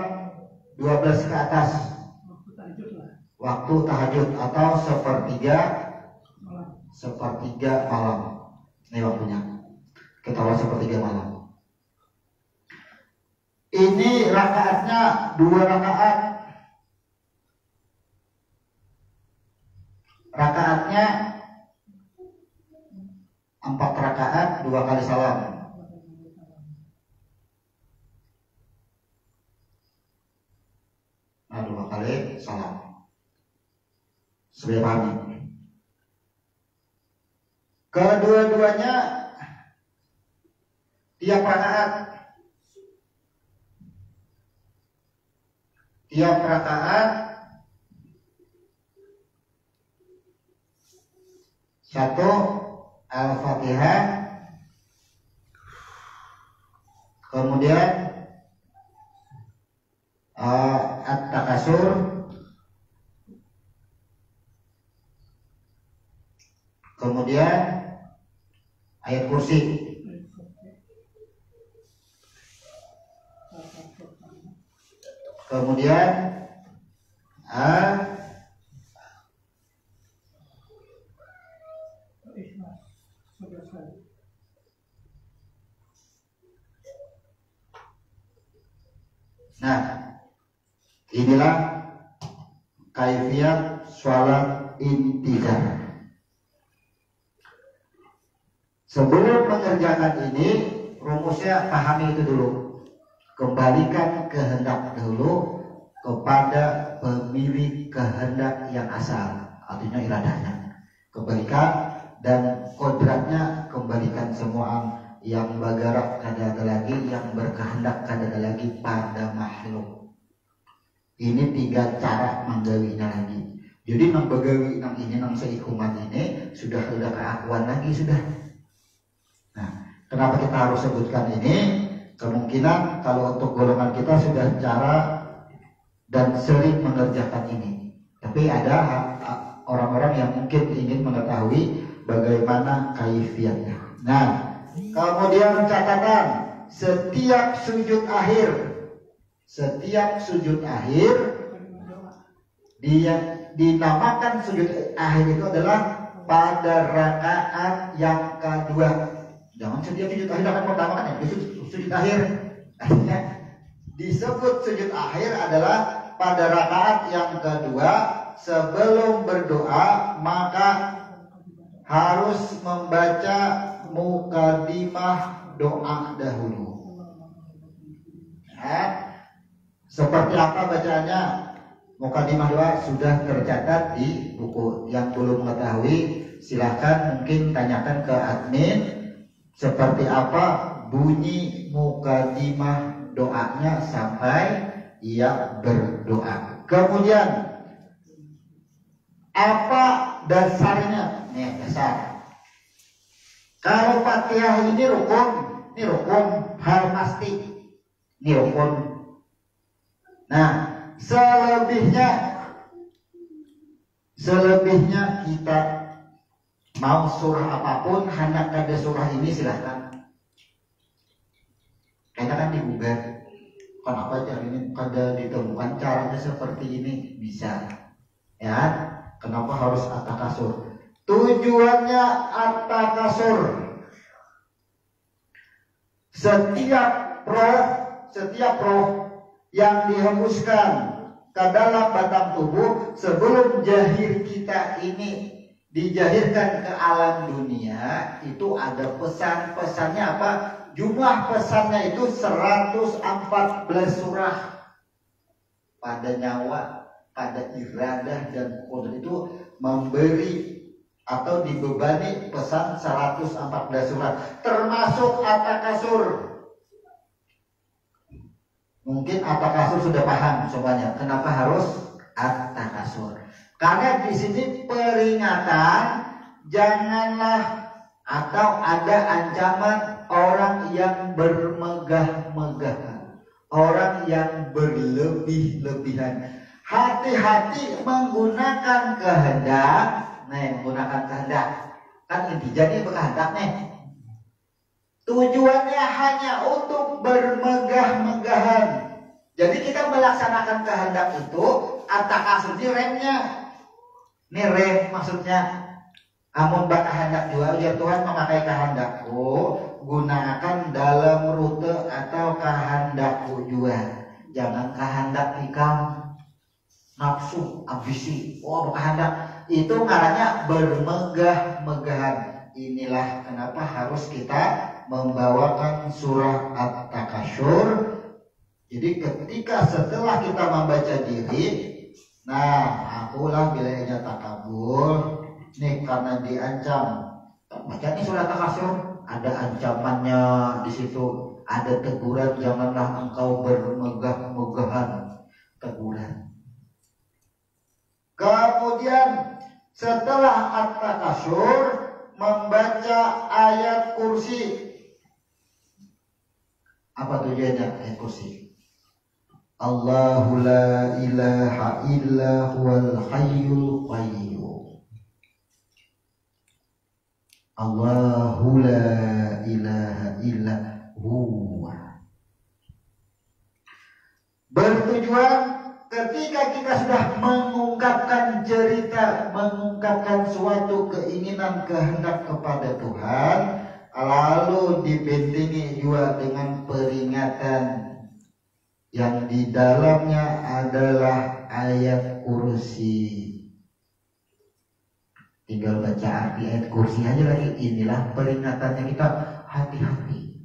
12 ke atas. Waktu tahajud atau sepertiga malam. Ini waktunya. Kita tahu sepertiga malam. Ini rakaatnya 2 rakaat. Rakaatnya 4 rakaat 2 kali salam. Nah, 2 kali salam. Sudah paham? Kedua-duanya tiap rakaat satu Al-Fatihah, kemudian At-Takasur, kemudian ayat kursi, kemudian nah, inilah kaifiat sholat intijar. Sebelum mengerjakan ini, rumusnya pahami itu dulu. Kembalikan kehendak dulu kepada pemilik kehendak yang asal, artinya iradahnya. Kembalikan, dan kodratnya kembalikan semua yang bergerak kada lagi, yang berkehendak kada lagi pada makhluk. Ini 3 cara menggawinya lagi. Jadi nang begawi nang ini nang seikuman ini sudah keakuan lagi sudah. Nah, kenapa kita harus sebutkan ini? Kemungkinan kalau untuk golongan kita sudah cara dan sering mengerjakan ini. Tapi ada orang-orang yang mungkin ingin mengetahui bagaimana kaifiatnya. Nah, kemudian catatan, setiap sujud akhir dia dinamakan sujud akhir itu adalah pada rakaat yang kedua. Jangan setiap sujud akhir akan pertama kan ya, itu sujud akhir. Artinya disebut sujud akhir adalah pada rakaat yang kedua sebelum berdoa maka harus membaca mukadimah doa dahulu. Seperti apa bacaannya? Mukadimah doa sudah tercatat di buku. Yang belum mengetahui silahkan mungkin tanyakan ke admin seperti apa bunyi mukadimah doanya sampai ia berdoa. Kemudian apa dasarnya? Nih dasar. Kalau Fatihah ini rukun hal pasti. Ini rukun. Nah, selebihnya kita mau surah apapun hendak ada surah ini silahkan. Kita kan digugat. Kenapa cara ini kada ditemukan caranya seperti ini? Bisa. Ya, kenapa harus at-takasur? Tujuannya at-takasur. Setiap roh yang dihembuskan ke dalam batang tubuh sebelum jahir kita ini dijahirkan ke alam dunia, itu ada pesan-pesannya apa? Jumlah pesannya itu 114 surah. Pada nyawa, pada iradah dan kodrat itu memberi atau dibebani pesan 114 surah, termasuk at-takasur. Mungkin at-takasur sudah paham semuanya. Kenapa harus at-takasur? Karena di sini peringatan janganlah atau ada ancaman orang yang bermegah-megahan, orang yang berlebih-lebihan. Hati-hati menggunakan kehendak. Menggunakan kehendak kan inti jadi berkehendak nih. Tujuannya hanya untuk bermegah-megahan. Jadi kita melaksanakan kehendak itu at-takasur di remnya. Ini rem maksudnya. Amun berkehendak juga ya Tuhan memakai kehendakku, gunakan dalam rute atau kehendakku juga. Jangan kehendak ikam nafsu, ambisi. Oh berkehendak itu ngarannya bermegah-megahan. Inilah kenapa harus kita membawakan surah at-takasur. Jadi ketika setelah kita membaca diri, nah akulah bilainya takabur. Nih karena diancam, baca ini surah takasur, ada ancamannya di situ, ada teguran, janganlah engkau bermegah-megahan, teguran. Kemudian setelah at-takasur membaca ayat kursi. Apa tujuannya ayat kursi? Allahu la ilaha illa huwal hayyul qayyum. Allahu la ilaha illa huwa. Bertujuan ketika kita sudah mengungkapkan cerita, mengungkapkan suatu keinginan kehendak kepada Tuhan, lalu dibentengi juga dengan peringatan yang di dalamnya adalah ayat kursi. Tinggal baca arti ayat kursi aja lagi. Inilah peringatannya kita, hati-hati.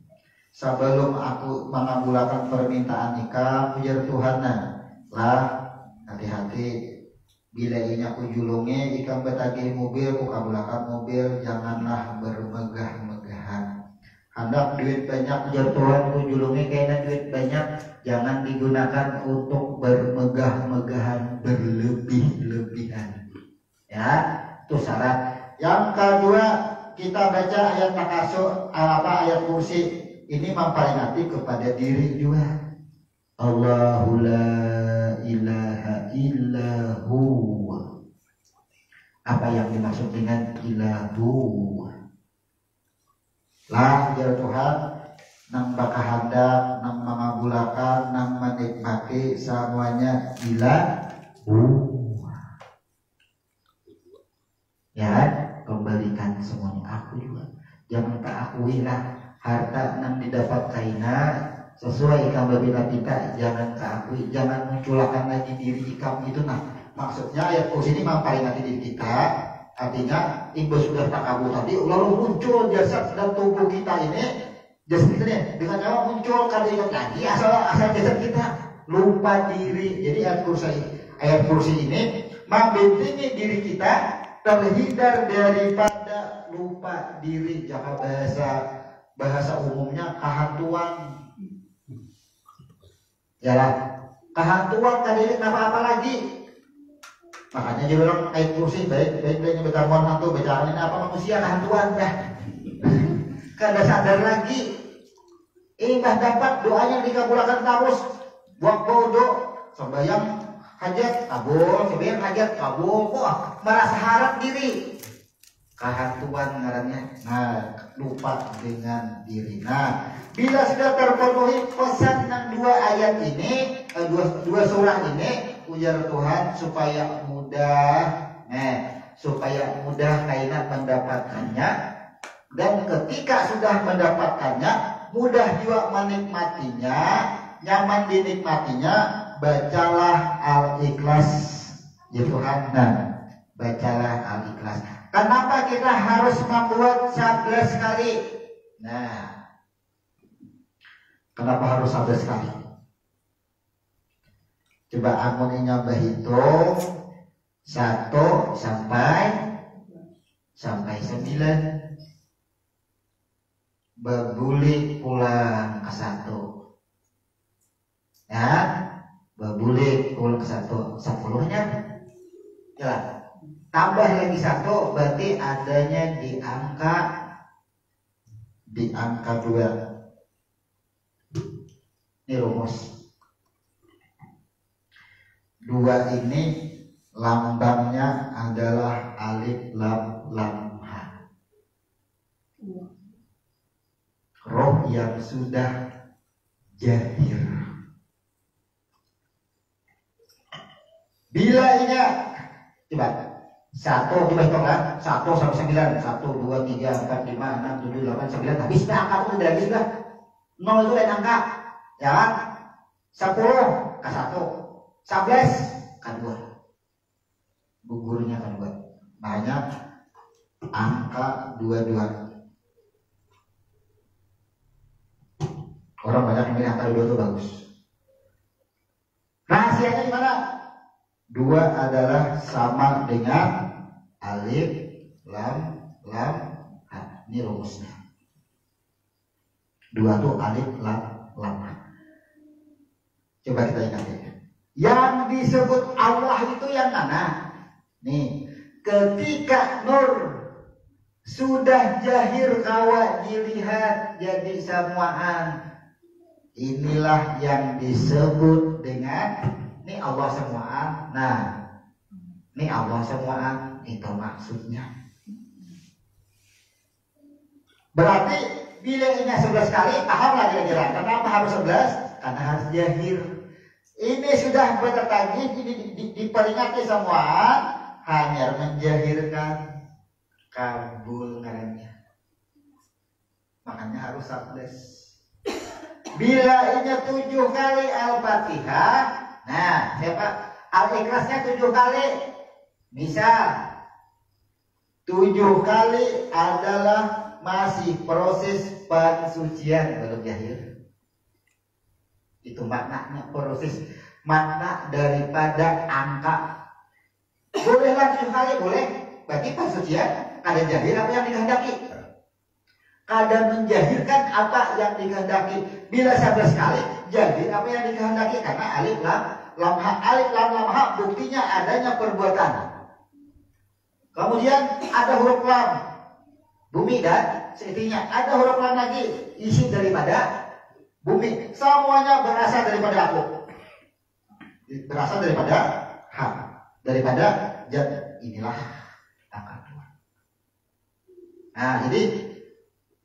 Sebelum aku mengabulkan permintaan nikah, pujar Tuhan lah, hati-hati. Bila ini aku julungi, ikam betagi mobil, aku kabulkan mobil, janganlah bermegah-megahan. Hendak duit banyak, pujar Tuhan, aku julungi kayaknya duit banyak, jangan digunakan untuk bermegah-megahan, berlebih-lebihan. Ya. Itu syarat. Yang kedua, kita baca ayat takasur, ayat kursi. Ini memperingati kepada diri juga. Allahu la ilaha illa huwa. Apa yang dimaksud dengan ilahu? Lah ya Tuhan, nang bakahandak, nang mengabulkan, nang menikmati semuanya ilahu. Ya, kembalikan semuanya aku juga. Jangan tak akuilah harta yang didapat kaina sesuai ikam babila kita. Jangan tak akui, jangan munculkan lagi diri ikam itu. Nah, maksudnya ayat kursi ini memperingati diri kita. Artinya imbas sudah takabur tadi, lalu muncul jasad dan tubuh kita ini, jasad kita nih dengan nyawa muncul, kada ingat lagi asal jasad kita lupa diri. Jadi ayat kursi ini membentengi diri kita terhindar daripada lupa diri. Jika bahasa umumnya kehantuan, ya kehantuan kada ingat apa-apa lagi. Makanya dia bilang ayat kursi baik dari bertamuan hantu bicara ini apa manusia kehantuan dah. Kada sadar lagi. Indah dapat doanya dikabulkan terus. Buat bodoh sembahyang hajat kabul, sembahyang hajat kabul. Wah, merasa harap diri. Kehantuan ngarannya. Nah, lupa dengan diri. Nah, bila sudah terpenuhi pesan dua ayat ini, dua surah ini, ujar Tuhan supaya mudah kainat mendapatkannya, dan ketika sudah mendapatkannya mudah juga menikmatinya, nyaman dinikmatinya. Bacalah Al-Ikhlas ya Tuhan. Nah, bacalah Al-Ikhlas. Kenapa kita harus membuat 11 kali? Nah, kenapa harus 11 kali? Coba amun nyoba hitung 1 sampai 9. Berbuli pulang ke 1. Ya, berbuli pulang ke 1. 10-nya. Jelas. Tambah lagi 1 berarti adanya di angka 2. Ini rumus. 2 ini lambangnya adalah alif lam ha. Roh yang sudah jahir. Bila ingat, coba 1 coba hitunglah 1 sampai 9, 1, 2, 3, 4, 5, 6, 7, 8, 9. Habis sudah angka itu lagi sudah. 0 itu lain angka, ya kan? 10 ke 1. 11 kan 2, gugurnya kan 2, banyak angka 22. Orang banyak yang milih angka 22 itu bagus. Rahasianya di mana? 2 adalah sama dengan alif lam ha. Ini rumusnya. 2 itu alif lam ha. Coba kita ingat ya. Yang disebut Allah itu yang mana? Nih, ketika nur sudah jahir kawa dilihat jadi samuaan, inilah yang disebut dengan ini Allah samuaan. Nah, ini Allah samuaan, itu maksudnya. Berarti bila ingat 11 kali, paham lah kira-kira kenapa harus 11? Karena harus jahir. Ini sudah bertagi diperingati semua, hanya menjahirkan kabul ngarannya. Makanya harus 11. Bila ingat 7 kali Al-Fatihah, nah siapa? Al-Ikhlasnya 7 kali. Misal 7 kali adalah masih proses pensucian belum jahir. Itu maknanya proses, makna daripada angka. Bolehlah 7 kali, boleh. Berarti pensucian kada jahir apa yang dikehendaki, kada menjahirkan apa yang dikehendaki. Bila 11 kali jahir apa yang dikehendaki, karena alif lam ha buktinya adanya perbuatan. Kemudian ada huruf lam, bumi dan seisinya. Ada huruf lam lagi, isi daripada bumi. Semuanya berasal daripada aku, berasal daripada ha, daripada jad. Inilah angka 2. Nah, jadi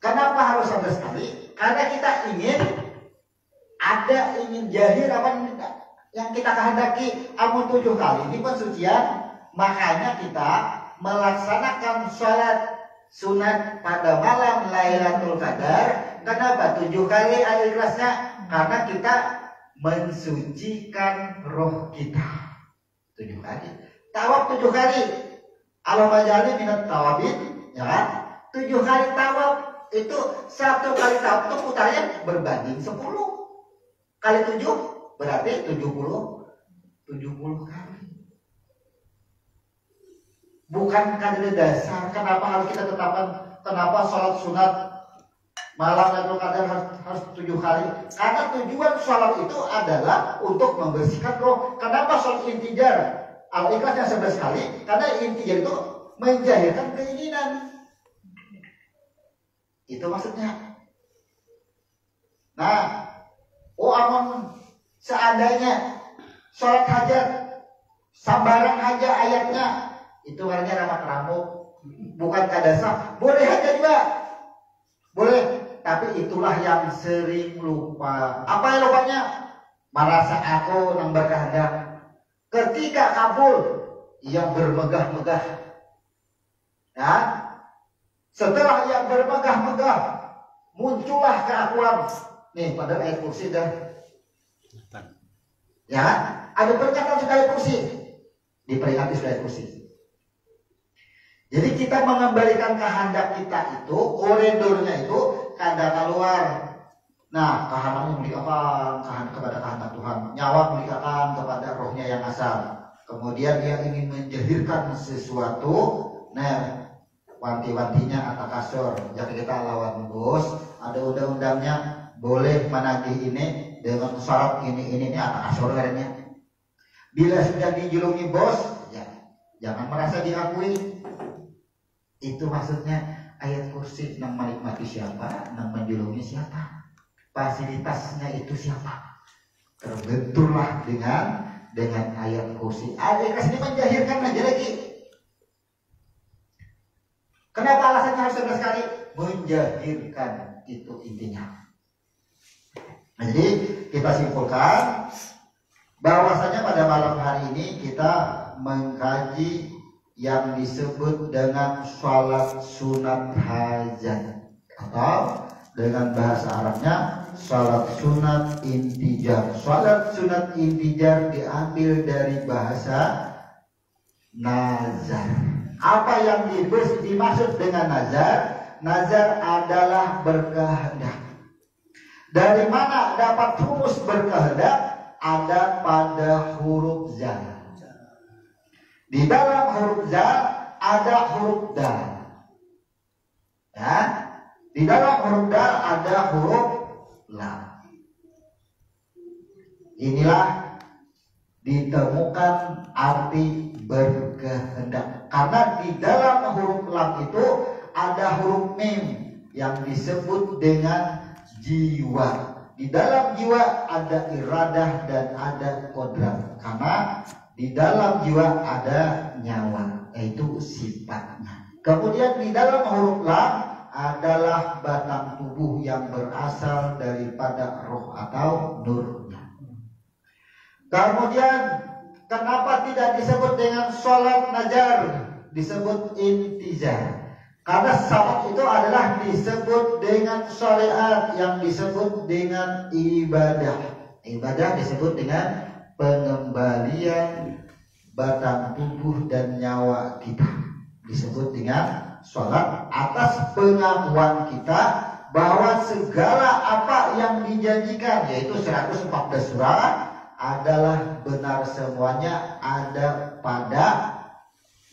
kenapa harus 11 kali? Karena kita ingin jahir apa yang kita kehendaki. Amun 7 kali ini pensucian, makanya kita melaksanakan sholat sunat pada malam Lailatul Qadar. Kenapa 7 kali Al-Ikhlasnya? Karena kita mensucikan roh kita. 7 kali. Tawaf 7 kali. Allahumma ja'alni minat tawabin, ya kan? 7 kali tawaf itu 1 kali tawaf itu putarnya berbanding 10 kali 7 berarti 70 kali. Bukan kadar dasar. Kenapa harus kita tetapkan? Kenapa sholat sunat malam Lailatul Qadar harus 7 kali? Karena tujuan sholat itu adalah untuk membersihkan roh. Kenapa sholat intijar? Al-Ikhlasnya 11 kali. Karena intijar itu menjahirkan keinginan. Itu maksudnya. Nah, amun seandainya sholat hajat sambaran aja ayatnya, itu warnanya ramak ramuk, bukan kadasah. Boleh aja juga, boleh. Tapi itulah yang sering lupa. Apa yang lupanya? Merasa aku yang berkehendak. Ketika kabul, yang bermegah-megah. Ya, setelah yang bermegah-megah, muncullah keakuan. Nih, pada ayat kursi dah. Ya, ada pernyataan sudah ayat kursi. Diperingati sudah ayat kursi. Jadi kita mengembalikan kehendak kita itu, koridornya itu kehendak keluar. Nah, kehendaknya memiliki kepada kehendak Tuhan. Nyawa memiliki kepada rohnya yang asal. Kemudian dia ingin menjahirkan sesuatu. Nah, wanti-wantinya atau kasur. Jadi kita lawan bos. Ada undang-undangnya boleh menagih ini dengan syarat ini atau kasur katanya. Bila sudah dijulungi bos, ya jangan merasa diakui. Itu maksudnya ayat kursi. Nang menikmati siapa, nang menjulungi siapa, fasilitasnya itu siapa. Terbenturlah dengan ayat kursi. Ayat kursi ini menjahirkan aja lagi. Kenapa alasannya harus 11 kali? Menjahirkan, itu intinya. Nah, jadi kita simpulkan bahwasanya pada malam hari ini kita mengkaji yang disebut dengan sholat sunat hajat, atau dengan bahasa Arabnya sholat sunat intijar. Sholat sunat intijar diambil dari bahasa nazar. Apa yang dimaksud dengan nazar? Nazar adalah berkehendak. Dari mana dapat rumus berkehendak? Ada pada huruf zal. Di dalam huruf zal ada huruf dal. Ya, di dalam huruf dal ada huruf lam. Inilah ditemukan arti berkehendak. Karena di dalam huruf lam itu ada huruf mim yang disebut dengan jiwa. Di dalam jiwa ada iradah dan ada kodrat. Karena di dalam jiwa ada nyawa, yaitu sifatnya. Kemudian di dalam huruf lam adalah batang tubuh yang berasal daripada roh atau nurnya. Kemudian kenapa tidak disebut dengan sholat nazar, disebut intijar? Karena salat itu adalah disebut dengan syariat, yang disebut dengan ibadah. Ibadah disebut dengan pengembalian batang tubuh dan nyawa kita. Disebut dengan sholat atas pengakuan kita bahwa segala apa yang dijanjikan, yaitu 114 surah, adalah benar semuanya ada pada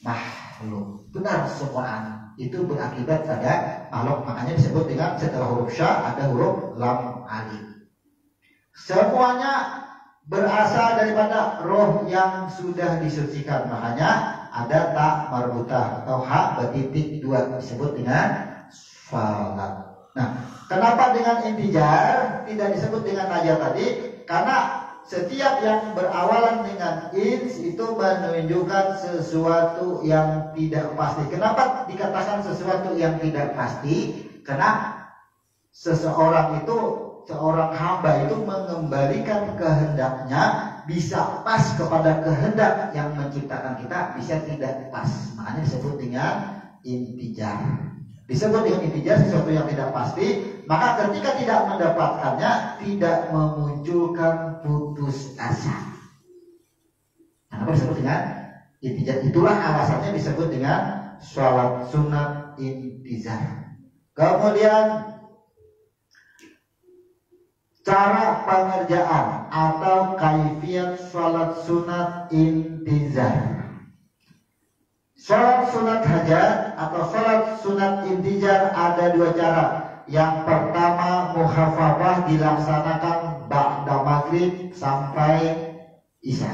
makhluk. Benar semuanya. Itu berakibat pada makhluk. Makanya disebut dengan setelah huruf sya ada huruf lam alif. Semuanya berasal daripada roh yang sudah disucikan. Makanya ada tak marbutah atau ha betitik 2 disebut dengan salat. Nah, kenapa dengan intijar tidak disebut dengan najah tadi? Karena setiap yang berawalan dengan ins itu menunjukkan sesuatu yang tidak pasti. Kenapa dikatakan sesuatu yang tidak pasti? Karena seseorang itu, seorang hamba itu mengembalikan kehendaknya bisa pas kepada kehendak yang menciptakan kita, bisa tidak pas. Makanya disebut dengan intijar. Disebut dengan intijar sesuatu yang tidak pasti. Maka ketika tidak mendapatkannya, tidak memunculkan putus asa. Kenapa disebut dengan intizar? Itulah alasannya disebut dengan sholat sunat intizar. Kemudian cara pengerjaan atau kaifiyat sholat sunat intizar. Sholat sunat hajat atau sholat sunat intizar ada dua cara. Yang pertama, muhafafah dilaksanakan ba'da maghrib sampai isya.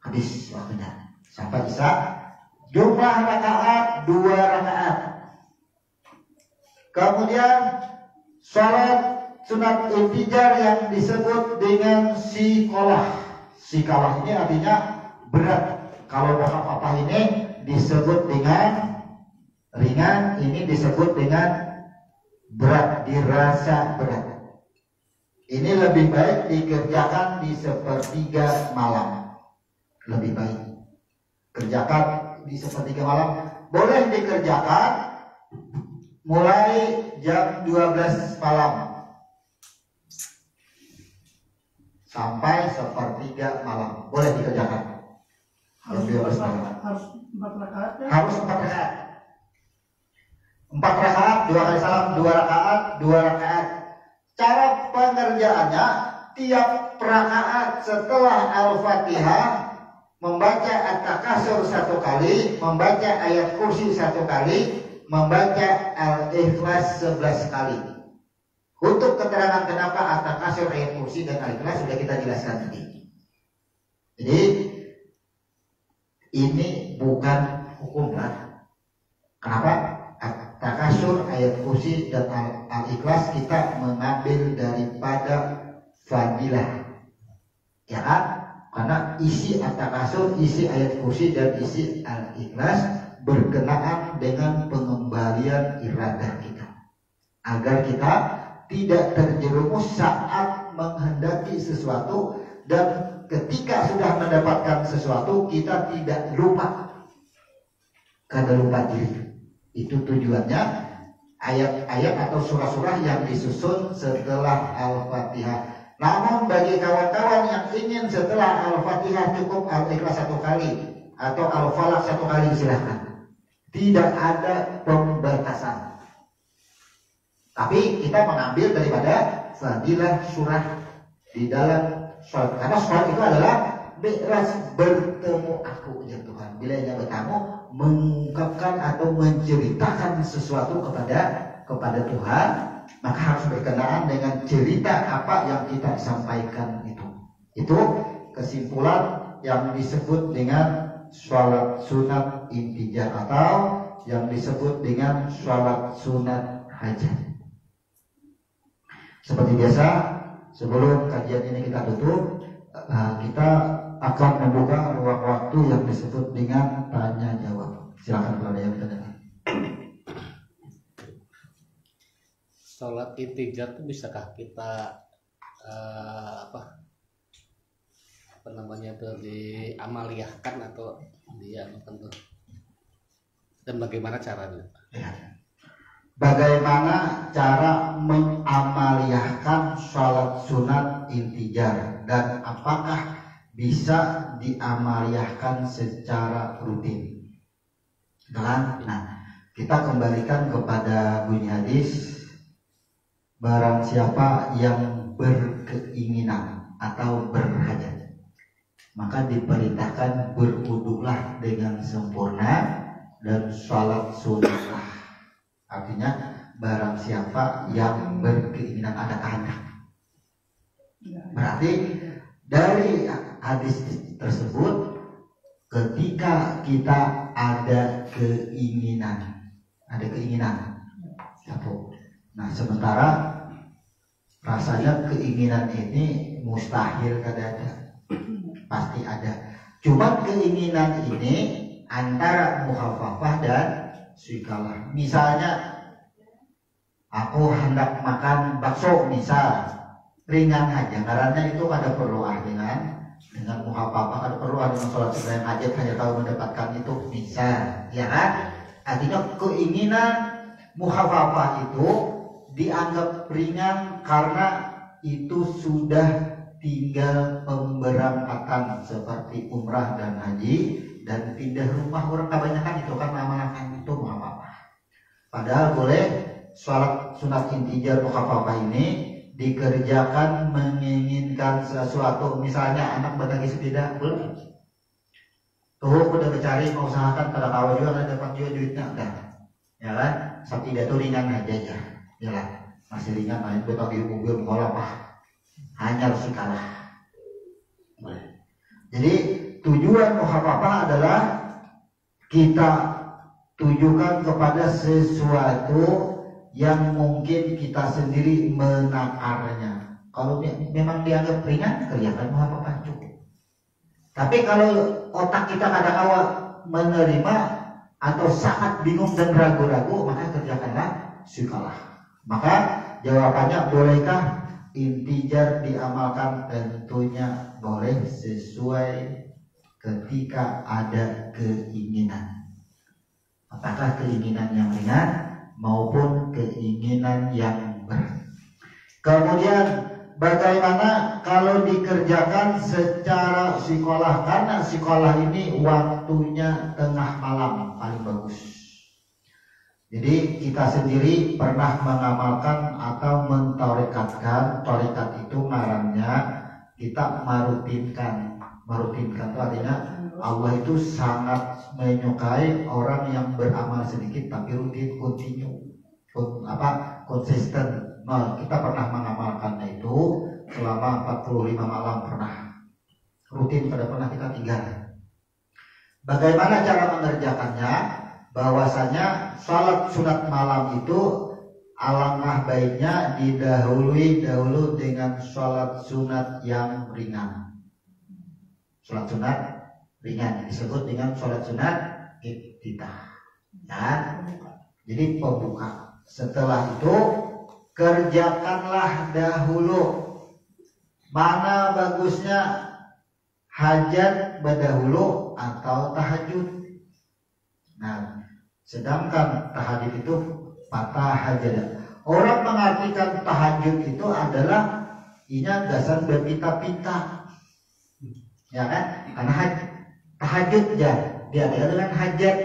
Habis waktunya sampai isya. Jumlah rakaat 2 rakaat. Kemudian sholat sunat intizar yang disebut dengan sikolah. Sikolah ini artinya berat. Kalau muhafafah ini disebut dengan ringan, ini disebut dengan berat, dirasa berat. Ini lebih baik dikerjakan di 1/3 malam. Lebih baik kerjakan di 1/3 malam. Boleh dikerjakan mulai jam 12 malam sampai 1/3 malam. Boleh dikerjakan. Harus 12 malam. Harus 4 rakaat ya? Harus 4 rakaat. 4 rakaat, 2 kali salam, 2 rakaat, 2 rakaat. Cara pengerjaannya, tiap rakaat setelah Al-Fatihah membaca At-Takasur 1 kali, membaca ayat kursi 1 kali, membaca Al-Ikhlas 11 kali. Untuk keterangan kenapa At-Takasur, ayat kursi dan Al-Ikhlas sudah kita jelaskan tadi. Jadi ini bukan hukum berat. Kenapa? Takasur, ayat kursi dan al-ikhlas kita mengambil daripada fadilah, ya kan? Karena isi at-takasur, isi ayat kursi dan isi al-ikhlas berkenaan dengan pengembalian iradah kita, agar kita tidak terjerumus saat menghendaki sesuatu, dan ketika sudah mendapatkan sesuatu kita tidak lupa, karena lupa diri. Itu tujuannya ayat-ayat atau surah-surah yang disusun setelah Al-Fatihah. Namun bagi kawan-kawan yang ingin setelah Al-Fatihah cukup Al-Ikhlas 1 kali atau Al-Falaq 1 kali, silahkan. Tidak ada pembatasan. Tapi kita mengambil daripada fadilah surah di dalam sholat. Karena sholat itu adalah mi'raj, bertemu aku ya Tuhan. Bila ia bertemu, mengungkapkan atau menceritakan sesuatu kepada Tuhan, maka harus berkenaan dengan cerita apa yang kita sampaikan itu. Itu kesimpulan yang disebut dengan sholat sunat intizar atau yang disebut dengan sholat sunat hajat. Seperti biasa, sebelum kajian ini kita tutup, kita akan membuka ruang waktu yang disebut dengan tanya jawab. Silakan kalau ada yang bertanya. Sholat intizar itu bisakah kita apa namanya itu diamaliyahkan atau dianukan tuh? Dan bagaimana caranya? Ya. Bagaimana cara mengamaliyahkan sholat sunat intizar, dan apakah bisa diamaliyahkan secara rutin? Nah, kita kembalikan kepada bunyi hadis, barang siapa yang berkeinginan atau berhajat, maka diperintahkan berwuduklah dengan sempurna dan sholat sunatlah. Artinya barang siapa yang berkeinginan, ada kehendak. Berarti dari hadis tersebut, ketika kita ada keinginan, satu. Nah, sementara rasanya keinginan ini mustahil kadang-kadang, pasti ada. Cuma keinginan ini antara muhafafah dan sikalah. Misalnya aku hendak makan bakso, misal ringan aja, karena itu ada perlu dengan muhafafah, ada perlu dengan sholat sunat hajat, hanya tahu mendapatkan itu, misal, ya kan? Artinya keinginan muhafafah itu dianggap ringan karena itu sudah tinggal pemberangkatan seperti umrah dan haji dan pindah rumah, orang kebanyakan itu kan amalan itu apa. Padahal boleh sholat sunat intijar mukhafafah ini dikerjakan menginginkan sesuatu, misalnya anak berbagi sepeda boleh. Tuh udah mencari mengusahakan pada awal juga ada dapat juga duitnya enggak, ya kan? Sepeda itu ringan aja ya lah, masih ringan main berbagi mobil mengolah apa, hanya harus kalah. Jadi tujuan mukhafafah adalah kita tujukan kepada sesuatu yang mungkin kita sendiri menakarnya. Kalau memang dianggap ringan, kerjakan mukhafafah cukup. Tapi kalau otak kita kadang awal menerima atau sangat bingung dan ragu-ragu, maka kerjakanlah sikalah. Maka jawabannya, bolehkah intijar diamalkan? Tentunya boleh sesuai ketika ada keinginan. Apakah keinginan yang ringan maupun keinginan yang berat. Kemudian bagaimana kalau dikerjakan secara sekolah? Karena sekolah ini waktunya tengah malam paling bagus. Jadi kita sendiri pernah mengamalkan atau mentorikatkan. Torikat itu ngarannya kita merutinkan. Merutinkan itu artinya Allah itu sangat menyukai orang yang beramal sedikit tapi rutin, konsisten. Nah, kita pernah mengamalkannya itu selama 45 malam pernah. Rutin pernah kita tinggal. Bagaimana cara mengerjakannya? Bahwasanya salat sunat malam itu alangkah baiknya didahului dengan salat sunat yang ringan. Salat sunat ringan disebut dengan salat sunat iftitah. Ya. Jadi pembuka. Setelah itu kerjakanlah dahulu. Mana bagusnya, hajat berdahulu atau tahajud? Nah, sedangkan tahajud itu patah hajat. Orang mengartikan tahajud itu adalah gasan berpinta-pinta, ya kan? Karena tahajud ya dia dengan hajat,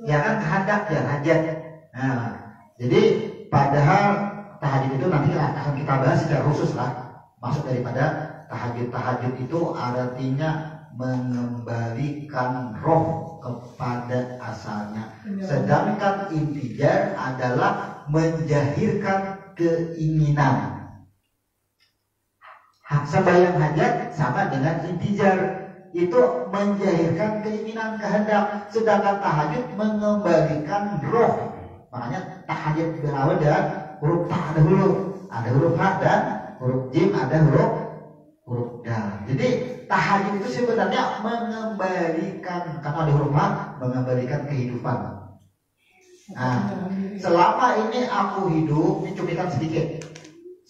ya kan, kehendak ya hajat. Nah, jadi padahal tahajud itu nanti akan kita bahas secara khusus lah. Maksud daripada tahajud itu artinya mengembalikan roh kepada asalnya. Sedangkan intijar adalah menjahirkan keinginan. Sembahyang hajat sama dengan intijar, itu menjahirkan keinginan kehendak. Sedangkan tahajud mengembalikan roh. Makanya tahajud berawal dari huruf ta dahulu, ada huruf ha dan huruf jim, ada huruf dal. Jadi tahajud itu sebenarnya mengembalikan, karena ada huruf ha, mengembalikan kehidupan. Nah, selama ini aku hidup, ini cuplikan sedikit.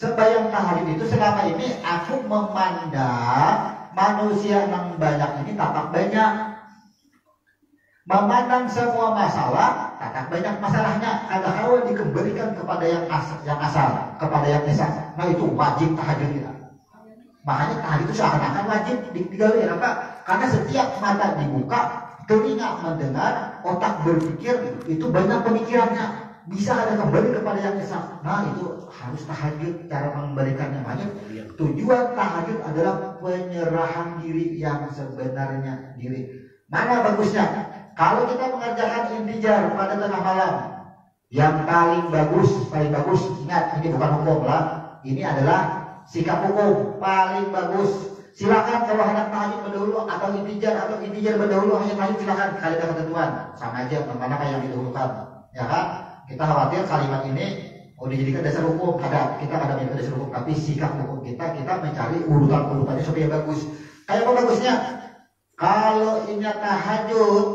Sembahyang tahajud itu selama ini aku memandang manusia yang banyak ini tampak banyak. Memandang semua masalah, tak banyak masalahnya. Kadang-kadang dikembalikan kepada yang asal, kepada yang esa. Nah itu wajib tahajud kita. Makanya tahajud itu seakan-akan wajib digali. Kenapa? Karena setiap mata dibuka, telinga mendengar, otak berpikir, itu banyak pemikirannya. Bisa ada kembali kepada yang esa. Nah itu harus tahajud, cara mengembalikannya. Makanya tujuan tahajud adalah penyerahan diri yang sebenarnya diri. Mana bagusnya? Kalau kita mengerjakan intijar pada tengah malam, yang paling bagus, ingat ini bukan hukum lah, ini adalah sikap hukum paling bagus. Silakan kalau hendak tahajud berdahulu atau intijar berdahulu, hanya tahajud silakan, kali ada ketentuan, sama aja mana yang didahulukan, ya kan? Kita khawatir kalimat ini dijadikan dasar hukum, kita ada menjadi dasar hukum, tapi sikap hukum kita mencari urutannya supaya bagus. Kayak apa bagusnya? Kalau ini tahajud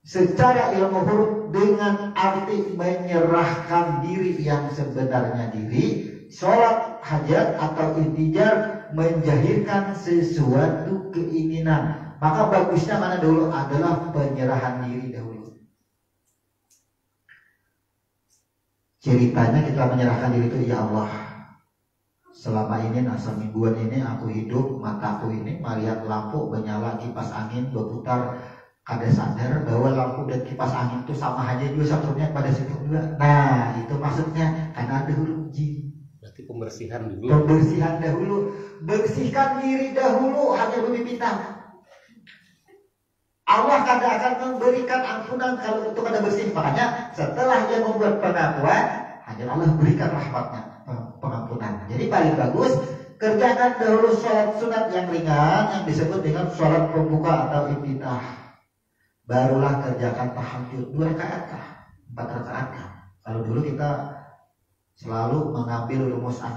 secara ilmu huruf dengan arti menyerahkan diri yang sebenarnya diri, sholat hajat atau intijar menjahirkan sesuatu keinginan, maka bagusnya mana dulu adalah penyerahan diri dahulu. Ceritanya kita menyerahkan diri itu, ya Allah, selama ini semingguan ini aku hidup, mataku ini melihat lampu menyala, kipas angin berputar, kada sadar bahwa lampu dan kipas angin itu sama aja juga satunya pada situ juga. Nah itu maksudnya karena ada huruf jim. Berarti pembersihan dulu. Pembersihan dahulu, bersihkan diri dahulu, hanya berpipitah. Allah kada akan memberikan ampunan kalau untuk kada bersih. Makanya setelah dia membuat pengakuan, hanya Allah berikan rahmatnya, pengampunan. Jadi paling bagus kerjakan dahulu sholat sunat yang ringan yang disebut dengan sholat pembuka atau iftitah. Barulah kerjakan tahajud 2 rakaat kah, 4 rakaat kah. Kalau dulu kita selalu mengambil rumus 6.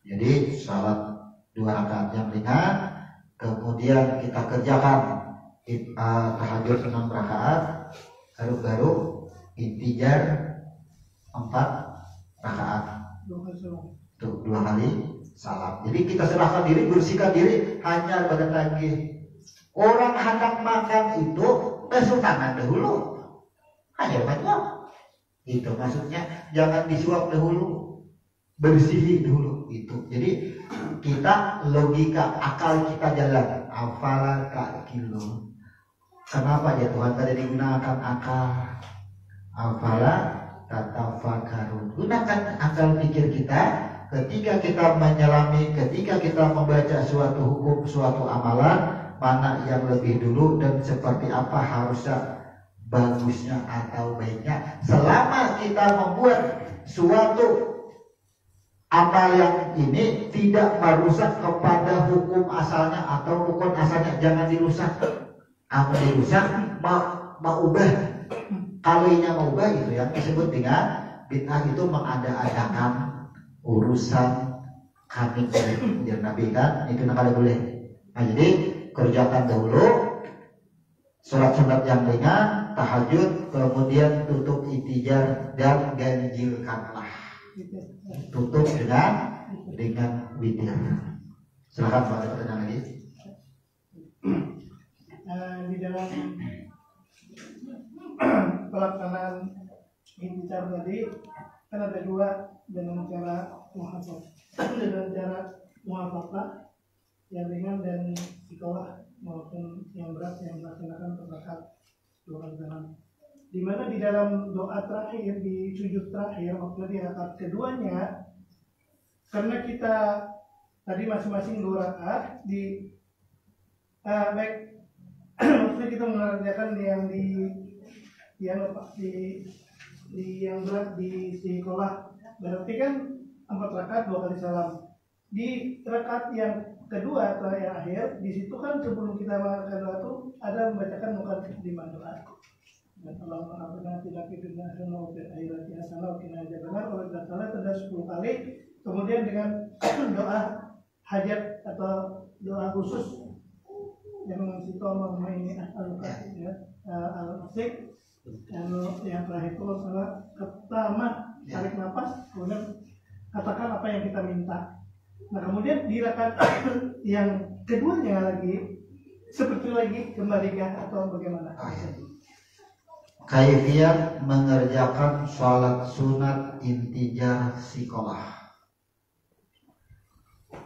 Jadi sholat 2 rakaat yang ringan, kemudian kita kerjakan tahajud 6 rakaat, baru intijar 4 rakaat. 2 kali salam. Jadi kita serahkan diri, bersihkan diri hanya pada tagih. Orang hendak makan itu basuh tangan dahulu, hanya baca. Itu maksudnya jangan disuap dahulu, bersihi dulu itu. Jadi kita logika akal kita jalan. Afala ta'qilu. Kenapa ya Tuhan tadi digunakan akal? Afala tatafakkarun. Gunakan akal pikir kita ketika kita menyelami, ketika kita membaca suatu hukum, suatu amalan, mana yang lebih dulu dan seperti apa harusnya bagusnya atau baiknya. Selama kita membuat suatu amal yang ini tidak merusak kepada hukum asalnya atau rukun asalnya, jangan dirusak. Amal dirusak mau ubah, kalinya mau ubah, itu yang disebut dengan bid'ah. Itu mengada-adakan urusan kami dari Nabi kan, itu nakala boleh. Nah jadi kerjakan dahulu sholat sunat yang ringan, tahajud, kemudian tutup itijar dan ganjilkanlah. Tutup dengan witir. Silakan Pak, ada pertanyaan lagi. Di dalam pelaksanaan intisar tadi kan ada 2, dengan cara muhafadzah yang ringan dan iqamah, maupun yang berat yang melaksanakan rakaat 2 kali salam. Di mana di dalam doa terakhir, di sujud terakhir, waktu di rakaat keduanya, karena kita tadi masing-masing 2 rakaat di baik maksudnya kita mengerjakan yang yang berat di sekolah, berarti kan 4 rakaat 2 kali salam. Di rakaat yang kedua atau yang akhir, di situ kan sebelum kita melakukan doa itu ada membacakan mukadimah doa. Dan Allahumma rabbana atina fid dunya hasanah wa fil akhirati hasanah wa qina adzabannar. Kalau tidak salah ada 10 kali. Kemudian dengan doa hajat atau doa khusus yang mengisi Allahumma ini as'aluka al-masik. Yang terakhir itu salah pertama tarik nafas, kemudian katakan apa yang kita minta. Nah kemudian di rakaat yang keduanya lagi seperti lagi kembalikan atau bagaimana? Kaifiyat mengerjakan sholat sunat intijar sikolah.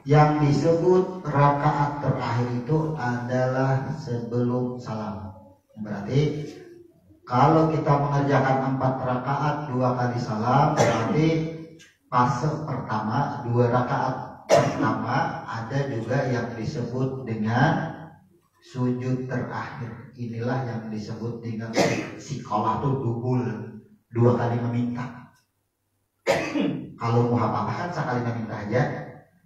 Yang disebut rakaat terakhir itu adalah sebelum salam. Berarti kalau kita mengerjakan 4 rakaat 2 kali salam, berarti fase pertama 2 rakaat pertama ada juga yang disebut dengan sujud terakhir. Inilah yang disebut dengan sikolah, tuh dubul, 2 kali meminta. Kalau muhafadzah kan sekali meminta aja.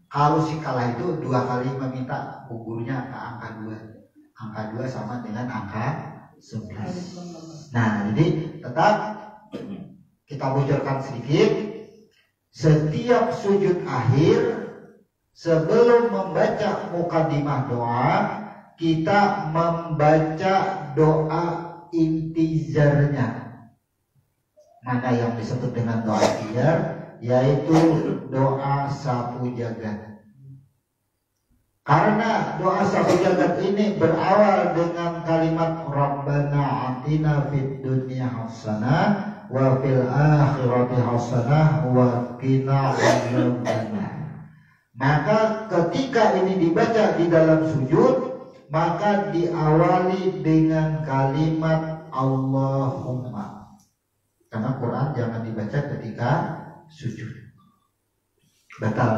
Kalau sikolah itu 2 kali meminta, gugurnya ke angka 2. Angka 2 sama dengan angka 11. Nah jadi tetap kita bocorkan sedikit. Setiap sujud akhir sebelum membaca mukadimah doa, kita membaca doa intizarnya. Mana yang disebut dengan doa intizar, yaitu doa sapu jagat. Karena doa sapu jagat ini berawal dengan kalimat Rabbana atina fid dunya hasanah wa fil akhirati hasanah wa qina adzabannar. Maka ketika ini dibaca di dalam sujud, maka diawali dengan kalimat Allahumma. Karena Quran jangan dibaca ketika sujud. Batal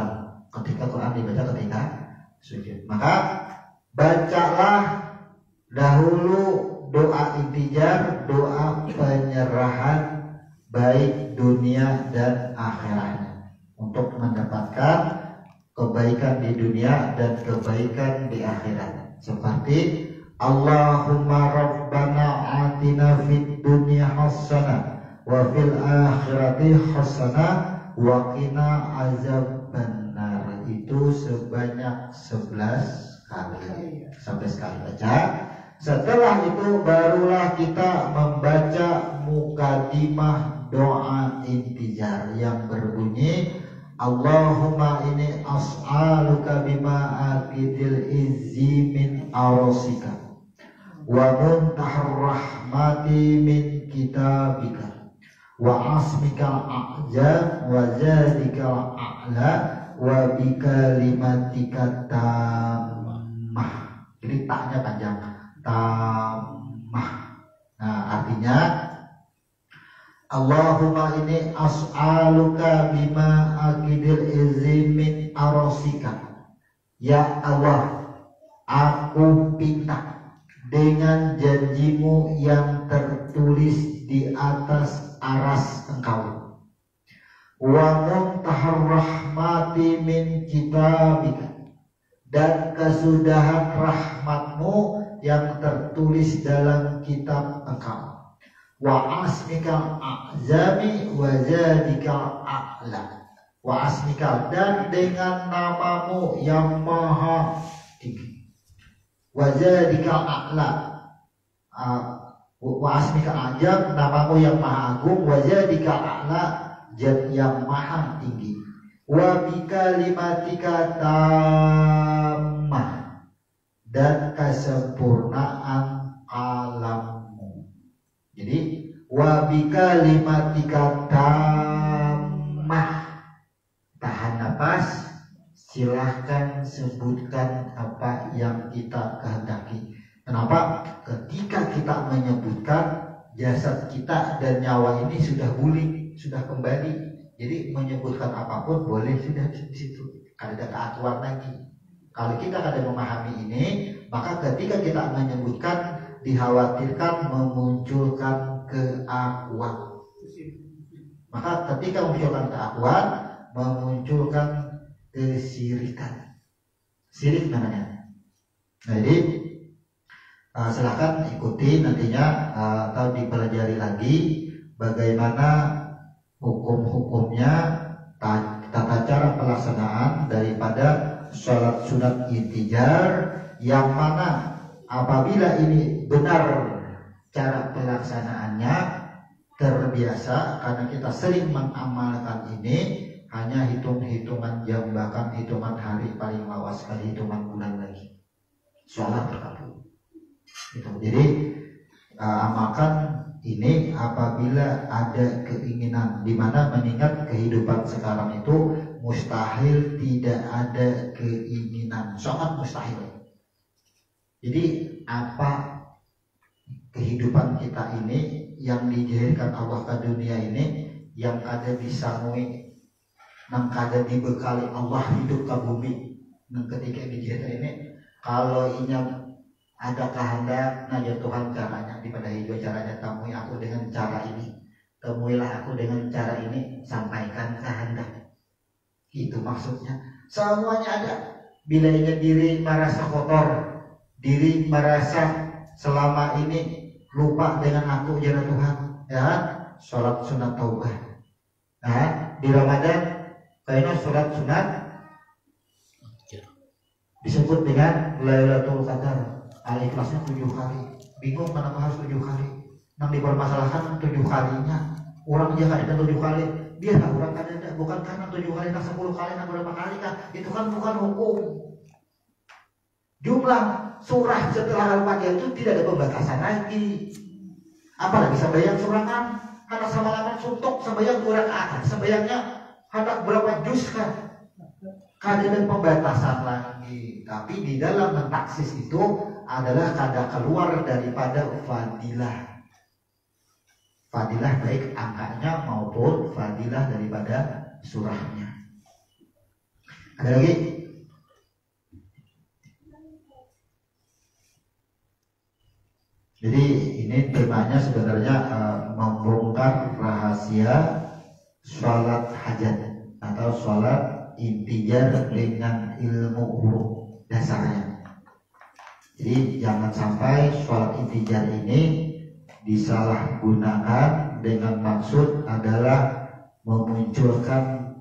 ketika Quran dibaca ketika sujud. Maka bacalah dahulu doa intijar, doa penyerahan baik dunia dan akhiratnya, untuk mendapatkan kebaikan di dunia dan kebaikan di akhirat. Seperti Allahumma rabbana atina fid dunya hasanah wa fil akhirati hasanah wa qina azabannar. Itu sebanyak 11 kali. Sampai sekali baca. Setelah itu barulah kita membaca mukadimah doa intijar yang berbunyi Allahumma ini as'aluka bima akidil izzi min arasika wa muntahar rahmati min kitabika wa asmikal a'jab wa zadikal a'la wa bikalimatika tammah. Jadi taknya panjang, tammah. Nah, artinya Allahumma ini as'aluka bima akidil izzi min arasika. Ya Allah, aku minta dengan janjimu yang tertulis di atas aras engkau. Wa muntahar rahmati min kitabika, dan kesudahan rahmatmu yang tertulis dalam kitab engkau. Wa asmikal a'zami wa zadikal a'la. Wa asmikal, dan dengan namamu yang maha tinggi. Wa zadikal a'la. Wa asmikal a'jab, namamu yang maha agung. Wa zadikal a'la, zat yang maha tinggi. Wa bikalimatika tammah, dan kesempurnaan alammu. Jadi wa bikalimatika tammah. Tahan napas, silahkan sebutkan apa yang kita kehendaki. Kenapa? Ketika kita menyebutkan, jasad kita dan nyawa ini sudah pulih, sudah kembali. Jadi menyebutkan apapun boleh sudah di situ. Kalau ada keakuan lagi. Kalau kita kada memahami ini, maka ketika kita menyebutkan, dikhawatirkan memunculkan keakuan. Maka ketika memunculkan keakuan, memunculkan kesirikan. Sirik namanya. Jadi silakan ikuti nantinya atau dipelajari lagi bagaimana hukum-hukumnya, tata cara pelaksanaan daripada sholat sunat intijar, yang mana apabila ini benar cara pelaksanaannya, terbiasa karena kita sering mengamalkan ini, hanya hitungan jam, bahkan hitungan hari, paling lawas sekali hitungan bulan lagi sholat terkabul. Jadi amalkan ini apabila ada keinginan, dimana mengingat kehidupan sekarang itu mustahil tidak ada keinginan, sangat mustahil. Jadi apa kehidupan kita ini yang dijadikan Allah ke dunia ini, yang ada disangui, yang ada dibekali Allah hidup ke bumi, dan ketika dijadikan ini, kalau ini ada kehendak, nah ya Tuhan caranya daripada hidup caranya, temui aku dengan cara ini, temuilah aku dengan cara ini, sampaikan kehendak. Itu maksudnya. Semuanya ada. Bila diri merasa kotor, diri merasa selama ini lupa dengan aku ya Tuhan, ya sholat sunat taubah. Nah, di Ramadan kayaknya sholat sunat disebut dengan Lailatul Qadar. Al-Ikhlasnya 7 kali. Bingung kenapa harus 7 kali? Nang dipermasalahkan 7 kalinya. Orang dia kadang 7 kali. Dia nggak orang kadang, bukan karena 7 kali, nang 10 kali, nang berapa kali kan? Itu kan bukan hukum. Jumlah surah setelah Al-Fatihah itu tidak ada pembatasan lagi. Apalagi sembahyang surangan, karena sama laman suntuk sembahyang 2 rakaat, sembahyangnya hendak berapa juz kan? Kada pembatasan lagi, tapi di dalam mentaksis itu adalah kada keluar daripada fadilah. Fadilah baik angkanya maupun fadilah daripada surahnya. Ada lagi? Jadi ini temanya sebenarnya membongkar rahasia sholat hajat atau sholat intijar dengan ilmu huruf dasarnya. Jadi jangan sampai sholat intijar ini disalahgunakan dengan maksud adalah memunculkan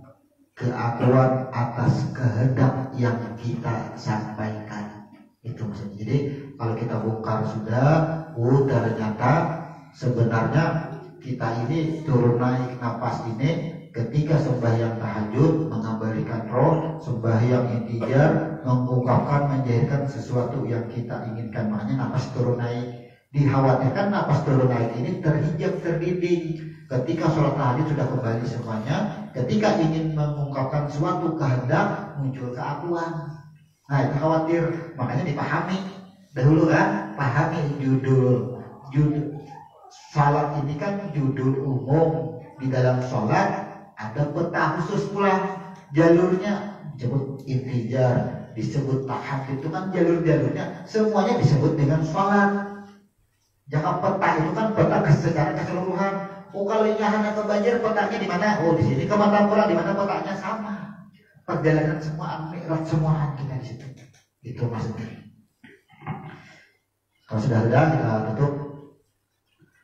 keakuan atas kehendak yang kita sampaikan. Itu maksudnya. Jadi kalau kita bongkar sudah, ternyata sebenarnya kita ini turun naik napas ini ketika sembahyang tahajud mengabadikan roh, sembahyang intijar mengungkapkan menjadikan sesuatu yang kita inginkan. Makanya napas turun naik. Dikhawatirkan napas turun naik ini terhijab, terdidik. Ketika sholat tahajud sudah kembali semuanya, ketika ingin mengungkapkan suatu kehendak muncul keakuan. Nah itu khawatir, makanya dipahami dahulu kan, pahami judul sholat ini kan judul umum. Di dalam sholat ada peta khusus pula, jalurnya disebut intijar, disebut tahajud, itu kan jalur-jalurnya semuanya disebut dengan sholat. Jangan peta itu kan peta secara keseluruhan. Oh kalau ini hanya ke Banjar petanya di mana? Oh di sini ke Matapura di mana petanya sama. Perjalanan semua mi'raj semua kita di situ. Itu maksudnya. Kalau sudah ada kita tutup.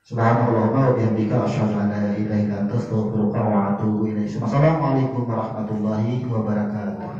Subhanallahumma wa bihamdika asyhadu an la ilaha illa anta astaghfiruka wa atubu ilaik. Assalamualaikum warahmatullahi wabarakatuh.